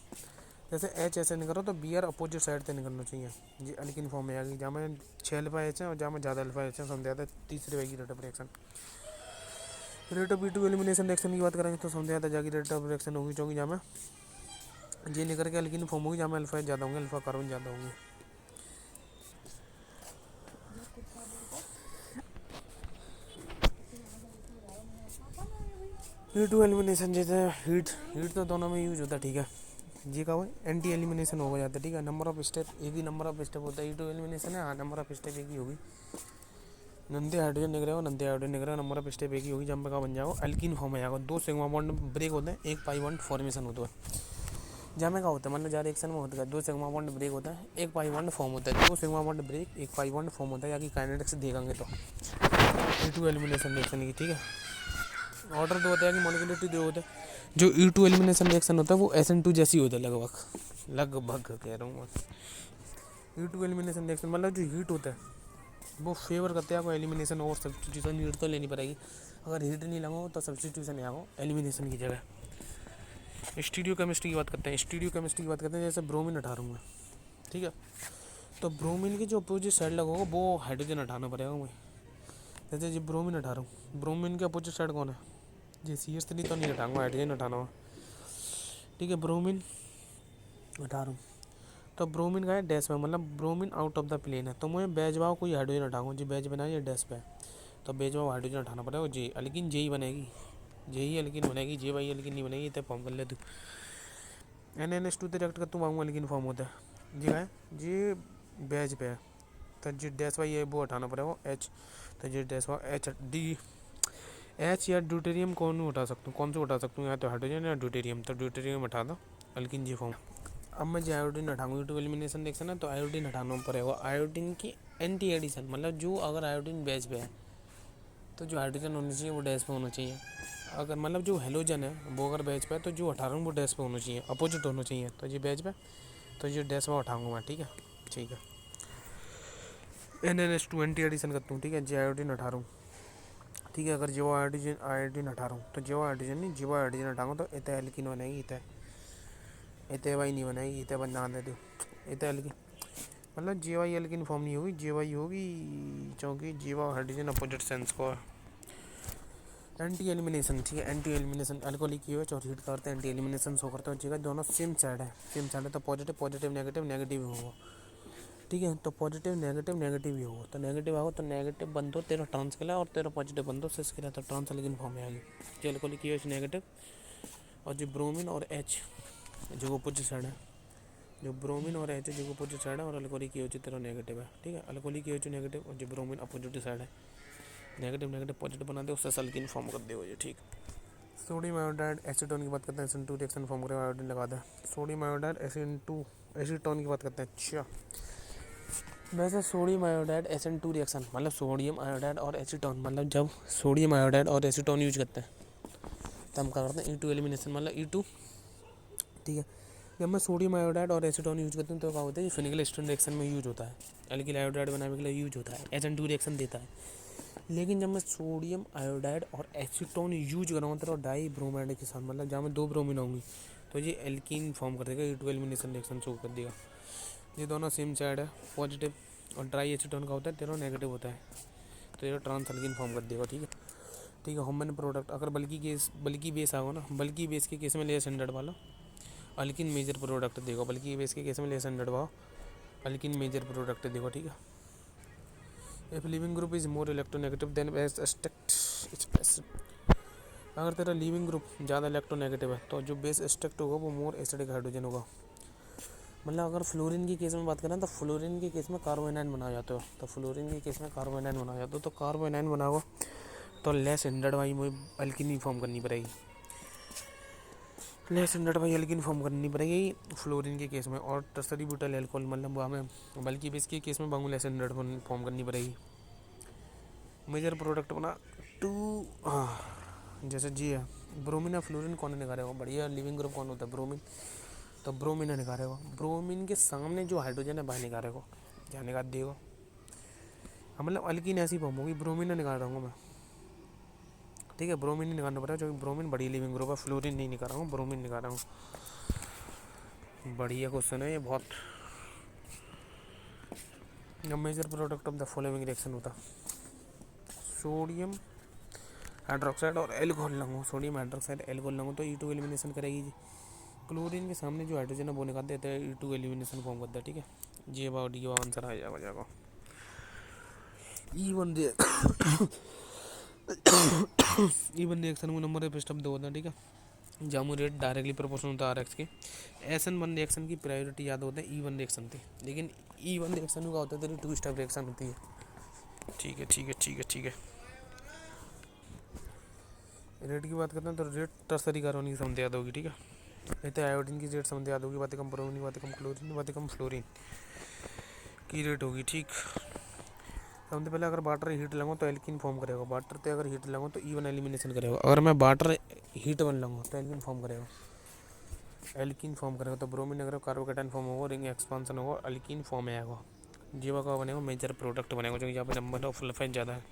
जैसे एच ऐसे निकलो तो बी आर अपोजिट साइड से निकलना चाहिए, जी अल्किन फॉर्म में आ गई। जहाँ में 6 अल्फा एच है और जहाँ में ज़्यादा अल्फा एच है, समझ आता है तीसरी वही rate of reaction. Rate of E2 elimination reaction की बात करेंगे तो समझ आता है जाके रेट ऑफ रिएक्शन होगी, क्योंकि जहाँ में जी निकल के अल्किन फॉर्म होगी, जहाँ में अल्फा ज़्यादा होंगे, अल्फा कार्बन ज़्यादा होंगे। E2 एलिमिनेशन जैसे हीट हीट तो दोनों में यूज होता है, ठीक है। जी का वो एंटी एलिमिनेशन हो जाता है, ठीक है। नंबर ऑफ स्टेप एक ही नंबर ऑफ स्टेप होता है। E2 एलिमिनेशन है, हाँ, नंबर ऑफ स्टेप एक ही होगी। नंदे हाइड्रोजन निकलेगा, नंदे हाइड्रोजन निकलेगा, नंबर ऑफ स्टेप एक ही होगी। जब का बन जाएगा अल्किन फॉर्म हो जाएगा, 2 सिग्मा बॉन्ड ब्रेक होते हैं, एक पाई बॉन्ड फॉर्मेशन होता है। जहाँ में क्या होता है, मतलब जहाँ रिएक्शन में होता है 2 सिग्मा बॉन्ड ब्रेक होता है, एक पाई बॉन्ड फॉर्म होता है। 2 सिग्मा बॉन्ड ब्रेक, एक पाई बॉन्ड फॉर्म होता है, या कि काइनेटिक्स देखेंगे तो E2 एलिमिनेशन रिएक्शन की, ठीक है। ऑर्डर दो होता है कि मॉलिक्यूलरिटी दो होता है। जो E2 एलिमिनेशन रिएक्शन होता है वो SN2 जैसी होता है, लगभग कह रहा हूँ मैं। E2 एलिमिनेशन रिएक्शन मतलब जो हीट होता है वो फेवर करते हैं आपको एलिमिनेशन और सब्स्टिट्यूशन। हीट तो लेनी पड़ेगी, अगर हीट नहीं लगाओ तो सब्स्टिट्यूशन आएगा एलिमिनेशन की जगह। स्टीरियो केमिस्ट्री की बात करते हैं। स्टीरियो केमिस्ट्री की बात करते हैं, जैसे ब्रोमीन हटा रहा हूँ मैं, ठीक है, तो ब्रोमीन की जो अपोजिट साइड लगेगा वो हाइड्रोजन हटाना पड़ेगा मुझे। जैसे जी ब्रोमीन हटा रहा हूँ, ब्रोमीन के अपोजिट साइड कौन है, जी CH3 तो नहीं हटाऊंगा, हाइड्रोजन हटाना हो, ठीक है। ब्रोमीन हटा रहा हूँ तो ब्रोमीन का है डैश पे, मतलब bromine out of the plane है, तो मुझे बेजवाओ कोई हाइड्रोजन हटाऊंगा, जी बेज बनाए ये डैश पे, तो बेजवाओ हाइड्रोजन हटाना पड़ेगा जी, लेकिन जेई बनेगी, जेई एल्किन बनेगी, जे वाई एल्किन नहीं बनेगी। तो फॉर्म कर ले तू NaNH2 डायरेक्ट कर, तू मांगूंगा एल्किन फॉर्म होता है जी, है जी बेज पे है, तो जी डैश वाई ये वो हटाना पड़ेगा H, तो जी डैश वाई H या ड्यूटेरियम कौन हटा सकता हूँ, कौन से हटा सकता हूँ, या तो हाइड्रोजन या ड्यूटेरियम, तो ड्यूटेरियम हटा दो, अल्किन जी फॉर्म। अब मैं जो आयोडीन हटाऊंगा, E2 एलिमिनेशन रिएक्शन है तो आयोडीन हटाना पड़ेगा। आयोडीन की एंटी एडिशन, मतलब जो अगर आयोडीन बेस पे है तो जो हाइड्रोजन होना चाहिए वो डैश पे होना चाहिए। अगर मतलब जो हेलोजन है वो अगर बेच पे है तो जो हटा रहा हूँ वो डैश पे होना चाहिए, अपोजिट होना चाहिए। तो ये बेच पे, तो ये डैश में उठाऊंगा मैं, ठीक है, ठीक है। NaNH2 एंटी एडिशन करता हूँ, ठीक है, जी आयोडीन हटा रहा हूँ, ठीक है। अगर जीवा आयोडीन आयोडीन हटा रहा हूँ तो जीवा हाइड्रोजन नहीं, जीवा हाइड्रोजन हटाऊंगा तो इतना एल्किन बनेगी, इतना इतना वाई नहीं बनेगी, इतना बना दे दो, इतना एल्किन, मतलब जे वाई एल्किन फॉर्म नहीं होगी, जे वाई होगी, क्योंकि जीवा हाइड्रोजन अपोजिट सेंस को। एंटी एलिमिनेशन, ठीक है, एंटी एलिमिनेशन अल्कोहलिक KOH और हीट करते हैं, एंटी एलिमिनेशन शो करते हैं, ठीक है। दोनों सेम साइड है, सेम साइड है, तो पॉजिटिव पॉजिटिव नेगेटिव नेगेटिव होगा, ठीक है। तो पॉजिटिव नेगेटिव नेगेटिव ही होगा, तो नेगेटिव आओ तो नेगेटिव बन दो तेरा ट्रांस के लिए, और तेरा पॉजिटिव बन दो सिस के लिए, तो ट्रांस एल्किन फॉर्म में आ गई। जो अल्कोहलिक KOH नेगेटिव, और जो ब्रोमीन और H जो अपोजिट साइड है, जो ब्रोमीन और H जो अपोजिट साइड है, और अल्कोहलिक KOH तेरा नेगेटिव है, ठीक है। अल्कोहलिक KOH नेगेटिव और जो ब्रोमीन अपोजिट साइड है, नेगेटिव नेगेटिव पॉजिटिव बना दे, उससे अल्किन फॉर्म कर दे, ठीक। सोडियम आयोडाइड एसीटोन की बात करते हैं, SN2 रिएक्शन फॉर्म करेगा, आयोडीन लगा दे। सोडियम आयोडाइड SN2 एसीटोन की बात करते हैं। अच्छा, वैसे सोडियम आयोडाइड SN2 रिएक्शन मतलब सोडियम आयोडाइड और एसीटोन, मतलब जब सोडियम आयोडाइड और एसीटोन यूज करते हैं तो हम क्या करते हैं, E2 एलिमिनेशन मतलब E2, ठीक है। जब मैं सोडियम आयोडाइड और एसीटोन यूज करता हूँ तो क्या होता है, फिनिकल स्टोन रिएक्शन में यूज होता है, एल्किल आयोडाइड बनाने के लिए यूज होता है, SN2 रिएक्शन देता है। लेकिन जब मैं सोडियम आयोडाइड और एसीटोन यूज कराऊंगा तो डाई ब्रोमाइड के साथ, मतलब जहाँ में 2 ब्रोमीन होंगी, तो ये एल्कीन फॉर्म कर देगा, E2 एलिमिनेशन रिएक्शन शो कर देगा। ये दोनों सेम साइड है, पॉजिटिव, और ड्राई एसीटोन का होता है तेरा नेगेटिव होता है, तो ये ट्रांस अल्किन फॉर्म कर देगा। ठीक है, ठीक है। होमन प्रोडक्ट अगर बल्कि बेस आओ ना, बल्कि बेस के केस में लेस 100 वाला अल्किन मेजर प्रोडक्ट देगा। बल्कि बेस के केस में लेस 100 वाला अल्किन मेजर प्रोडक्ट देगा। ठीक है, if leaving group is more electronegative than base एस्टेक्ट, अगर तेरा लिविंग ग्रुप ज़्यादा इलेक्ट्रोनेगेटिव है तो जो बेस एस्टेक्ट होगा वो मोर एसिडिक हाइड्रोजन होगा। मतलब अगर फ्लोरीन की केस में बात करें तो फ्लोरीन के केस में कार्बोनाइन बनाया जाता है, तो फ्लोरीन के केस में कार्बोनाइन बनाया जाता है, तो कार्बोनाइन बनाओ तो लेस 100 वाई में अल्किन फॉर्म करनी पड़ेगी, लेस 100 वाई अल्किन फॉर्म करनी पड़ेगी फ्लोरीन के केस में। और टर्सरी ब्यूटाइल अल्कोहल मतलब हमें बल्कि बेस के केस में बांगू लेस 100 फॉर्म करनी पड़ेगी। मेजर प्रोडक्ट बना टू, जैसे जी है ब्रोमीन या फ्लोरीन कौन निकालेगा, बढ़िया लिविंग ग्रुप कौन होता है, ब्रोमीन, तो ब्रोमीन निकालेगा। ब्रोमीन के सामने जो हाइड्रोजन है बाहर निकालेगा, क्या निकाल देगा। मतलब अल्कीन ऐसी फॉर्म होगी, ब्रोमीन निकाल रहा हूँ मैं। ठीक है, ब्रोमीन नहीं निकालना पड़ेगा क्योंकि ब्रोमीन बड़ी लिविंग ग्रुप है, फ्लोरीन नहीं निकाल रहा हूँ, ब्रोमीन निकाल रहा हूँ। बढ़िया क्वेश्चन है ये बहुत। Major product of the following reaction होता, सोडियम हाइड्रोक्साइड और एल्कोहल लंगो, सोडियम हाइड्रोक्साइड एल्कोहल लंगो तो E2 एलिमिनेशन करेगी जी। क्लोरीन के सामने जो हाइड्रोजन है वो निकाल देते हैं, E2 एलिमिनेशन फॉर्म करता है। ठीक है, जी बाबा डी बाबा आंसर आ जाएगा। E1 रिएक्शन को नंबर ऑफ स्टेप 2 होता है। ठीक है, जामू रेट डायरेक्टली प्रोपोर्शनल होता है RX के। SN1 रिएक्शन की प्रायोरिटी ज़्यादा होता है E1 रिएक्शन थी, लेकिन E1 रिएक्शन का होता है तेरी 2 स्टेप रिएक्शन होती है। ठीक है, ठीक है, ठीक है, ठीक है। रेट की बात करते हैं तो रेट टर्सरी कार्बन की समझ याद होगी। ठीक है, नहीं तो आयोडीन की रेट समझ याद होगी, बातें कम ब्रोमीन, बातें कम क्लोरीन, बातें कम फ्लोरीन की रेट होगी। ठीक, सबसे पहले अगर वाटर हीट लगाऊँ तो एल्किन फॉर्म करेगा, वाटर पे अगर हीट लगाऊँ तो E1 एलिमिनेशन करेगा। अगर मैं वाटर हीट वन लगाऊँ तो एल्किन फॉर्म करेगा, एल्किन फॉर्म करेगा। तो ब्रोमीन अगर कार्बोकेटाइन फॉर्म होगा, रिंग एक्सपांसन होगा, एल्किन फॉर्म आएगा। जीवा का बनेगा मेजर प्रोडक्ट बनेगा, जो यहाँ पे नंबर ऑफ सल्फाइड ज़्यादा है।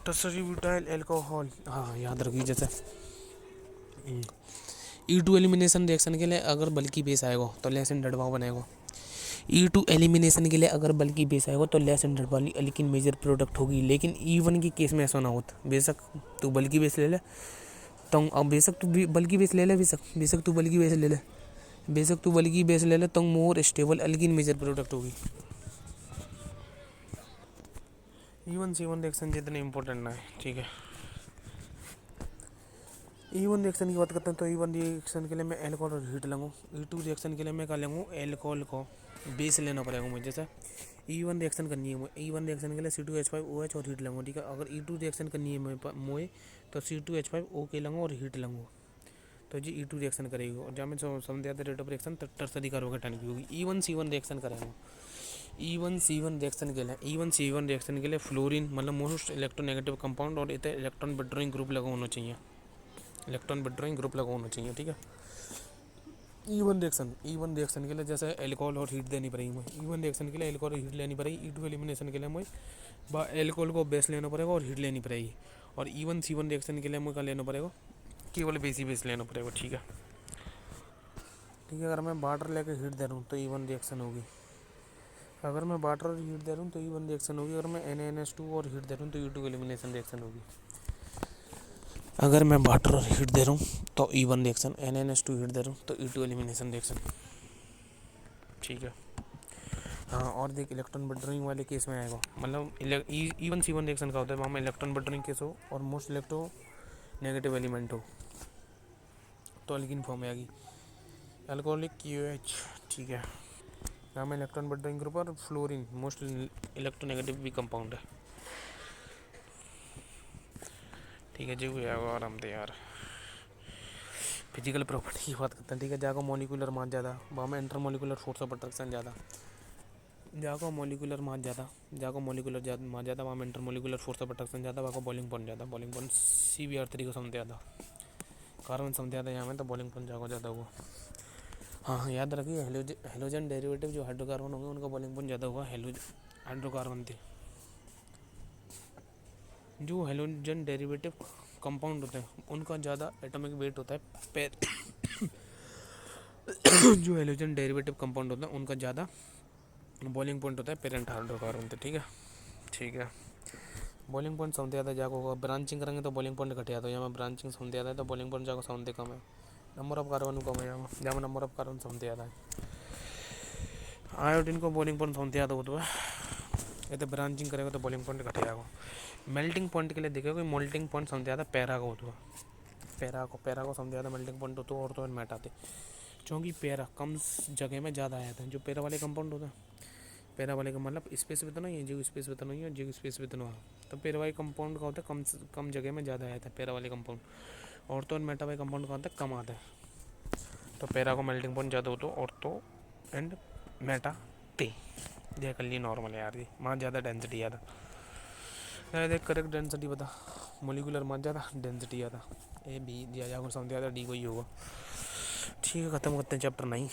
टर्सरी ब्यूटाइल अल्कोहल, हाँ याद रखिए। जैसे E2 एलिमिनेशन रिएक्शन के लिए अगर बल्कि बेस आएगा तो लेस इन डडवाओ बनेगा। E2 एलिमिनेशन के लिए अगर बल्कि बेस आएगा तो लेस इन डड वाली अल्किन मेजर प्रोडक्ट होगी। लेकिन E1 के केस में ऐसा ना होता, बेशक तू बल्कि बेस ले ले, तो अब बेशक तू बल्कि बेस ले ले, बेशक तू बल्कि बेस ले ले, बेशक तू बल्कि बेस ले ले, तो more stable alkene major product होगी। E1 C1 रिएक्शन जितने इंपॉर्टेंट ना है। ठीक है, E1 रिएक्शन की बात करते हैं तो E1 रिएक्शन के लिए मैं एल्कोहल और हीट लूँगा। E2 रिएक्शन के लिए मैं क्या लूँगा, एल्कोहल को बेस लेना पड़ेगा मुझे। जैसे E1 रिएक्शन करनी है मुझे, E1 रिएक्शन के लिए C2H5OH और हीट लूँगा। ठीक है, अगर E2 रिएक्शन करनी है मुझे तो C2H5O लूँगा और हीट लूँगा, तो जी E2 रिएक्शन करेगी। और जहाँ मैं समझ आता rate of reaction tertiary carbocation की होगी। E1 C1 रिएक्शन करेंगे। E1 C1 रिएक्शन के लिए E1 C1 रिएक्शन के लिए फ्लोरीन मतलब मोस्ट इलेक्ट्रोनेगेटिव कंपाउंड और इतने इलेक्ट्रॉन विड्रॉइंग ग्रुप लगा होना चाहिए, इलेक्ट्रॉन विड्रॉइंग ग्रुप लगा होना चाहिए। ठीक है, E1 रिएक्शन के लिए जैसे एल्कोहल और हीट देनी पड़ेगी मुझे, E1 रिएक्शन के लिए एल्कोहल और हीट लेनी पड़ेगी। E2 एलिमिनेशन के लिए मुझे एल्कोहल को बेस लेना पड़ेगा और हीट लेनी पड़ेगी। और E1 C1 रिएक्शन के लिए मुझे क्या लेना पड़ेगा, केवल बेस लेना पड़ेगा। ठीक है, ठीक है। अगर मैं वाटर लेकर हीट दे रहा हूँ तो E1 रिएक्शन होगी, अगर मैं वाटर और हीट दे रहा हूँ तो E1 रिएक्शन होगी। अगर मैं NaNH2 और हीट दे रहा हूँ तो E2 एलिमिनेशन रिएक्शन होगी। अगर मैं वाटर और हीट दे रहा हूँ तो E1 रिएक्शन, NaNH2 हीट दे रहा हूँ तो E2 एलिमिनेशन रिएक्शन। ठीक है, हाँ। और देख इलेक्ट्रॉन विड्रॉइंग वाले केस में आएगा, मतलब E1 C1 रिएक्शन का होता है वहाँ में इलेक्ट्रॉन विड्रॉइंग केस हो और मोस्ट इलेक्ट्रो नेगेटिव एलिमेंट हो तो अल्किन फॉर्म आएगी, अल्कोहलिक QH। ठीक है, यहाँ में इलेक्ट्रॉन विड्रॉइंग ग्रुप और फ्लोरीन मोस्ट इलेक्ट्रोनेगेटिव भी कंपाउंड है। ठीक है जी, वो आएगा आराम से यार। फिजिकल प्रॉपर्टी की बात करते हैं। ठीक है, जाको मॉलिक्यूलर मास ज़्यादा वहाँ में inter molecular force of attraction ज़्यादा, जाको मॉलिक्यूलर मास ज़्यादा, जाको मॉलिक्यूलर मास ज़्यादा वहाँ में inter molecular force of attraction ज़्यादा, वहाँ का बॉइलिंग पॉइंट ज़्यादा, बॉइलिंग पॉइंट CBr3 को समझ ज़्यादा, कार्बन समझ ज़्यादा यहाँ में, तो बॉइलिंग पॉइंट जाको ज़्यादा हुआ। हाँ याद रखिए, हेलोजन डेरिवेटिव जो हाइड्रोकार्बन होंगे उनका बॉइलिंग पॉइंट ज़्यादा हुआ हाइड्रोकार्बन थे। जो हेलोजन डेरिवेटिव कंपाउंड होते हैं उनका ज़्यादा एटॉमिक वेट होता है जो हेलोजन डेरिवेटिव कंपाउंड होता है उनका ज़्यादा बॉइलिंग पॉइंट होता है पेरेंट हाइड्रोकार्बन थे। ठीक है, ठीक है। बॉलिंग पॉइंट साउंड ज़्यादा जाको ब्रांचिंग करेंगे तो बॉलिंग पॉइंट घट जाता है। यहाँ ब्रांचिंग साउंड ज़्यादा है तो बॉलिंग पॉइंट जाको साउंड कम है। नंबर ऑफ कार्बन कम है यहाँ नंबर ऑफ कार्बन साउंड ज़्यादा है। आयोडीन को बॉलिंग पॉइंट साउंड ज़्यादा होता है। ये तो ब्रांचिंग करेगा तो बॉलिंग पॉइंट घट जाएगा। मेल्टिंग पॉइंट के लिए देखिए मेल्टिंग पॉइंट साउंड ज़्यादा पैरा का होता है। पैरा को साउंड ज़्यादा मेल्टिंग पॉइंट होता है और तो मेट आते क्योंकि पैरा कम जगह में ज़्यादा आया था। जो पैरा वाले कंपाउंड होता है पैरा वाले का मतलब स्पेस भी तो नहीं है, जो स्पेस भी तो नहीं है, जो स्पेस भी तो नहीं है। तो पैरा वाले कंपाउंड का होता है कम जगह में ज़्यादा आया था पैरा वाले कंपाउंड। ऑर्थो एंड मेटा वाले कंपाउंड का होता है कम आता है। तो पैरा को मेल्टिंग पॉइंट ज़्यादा होता है ऑर्थो एंड मेटा ते यह कर लिए नॉर्मल है यार। ये वहाँ ज़्यादा डेंसिटी ज़्यादा देख करेक्ट डेंसिटी बता। मोलिकुलर मान ज़्यादा डेंसिटी ज़्यादा ए बी दिया जाएगा समझ ज़्यादा डी को ही होगा। ठीक है, ख़त्म करते हैं चैप्टर 9।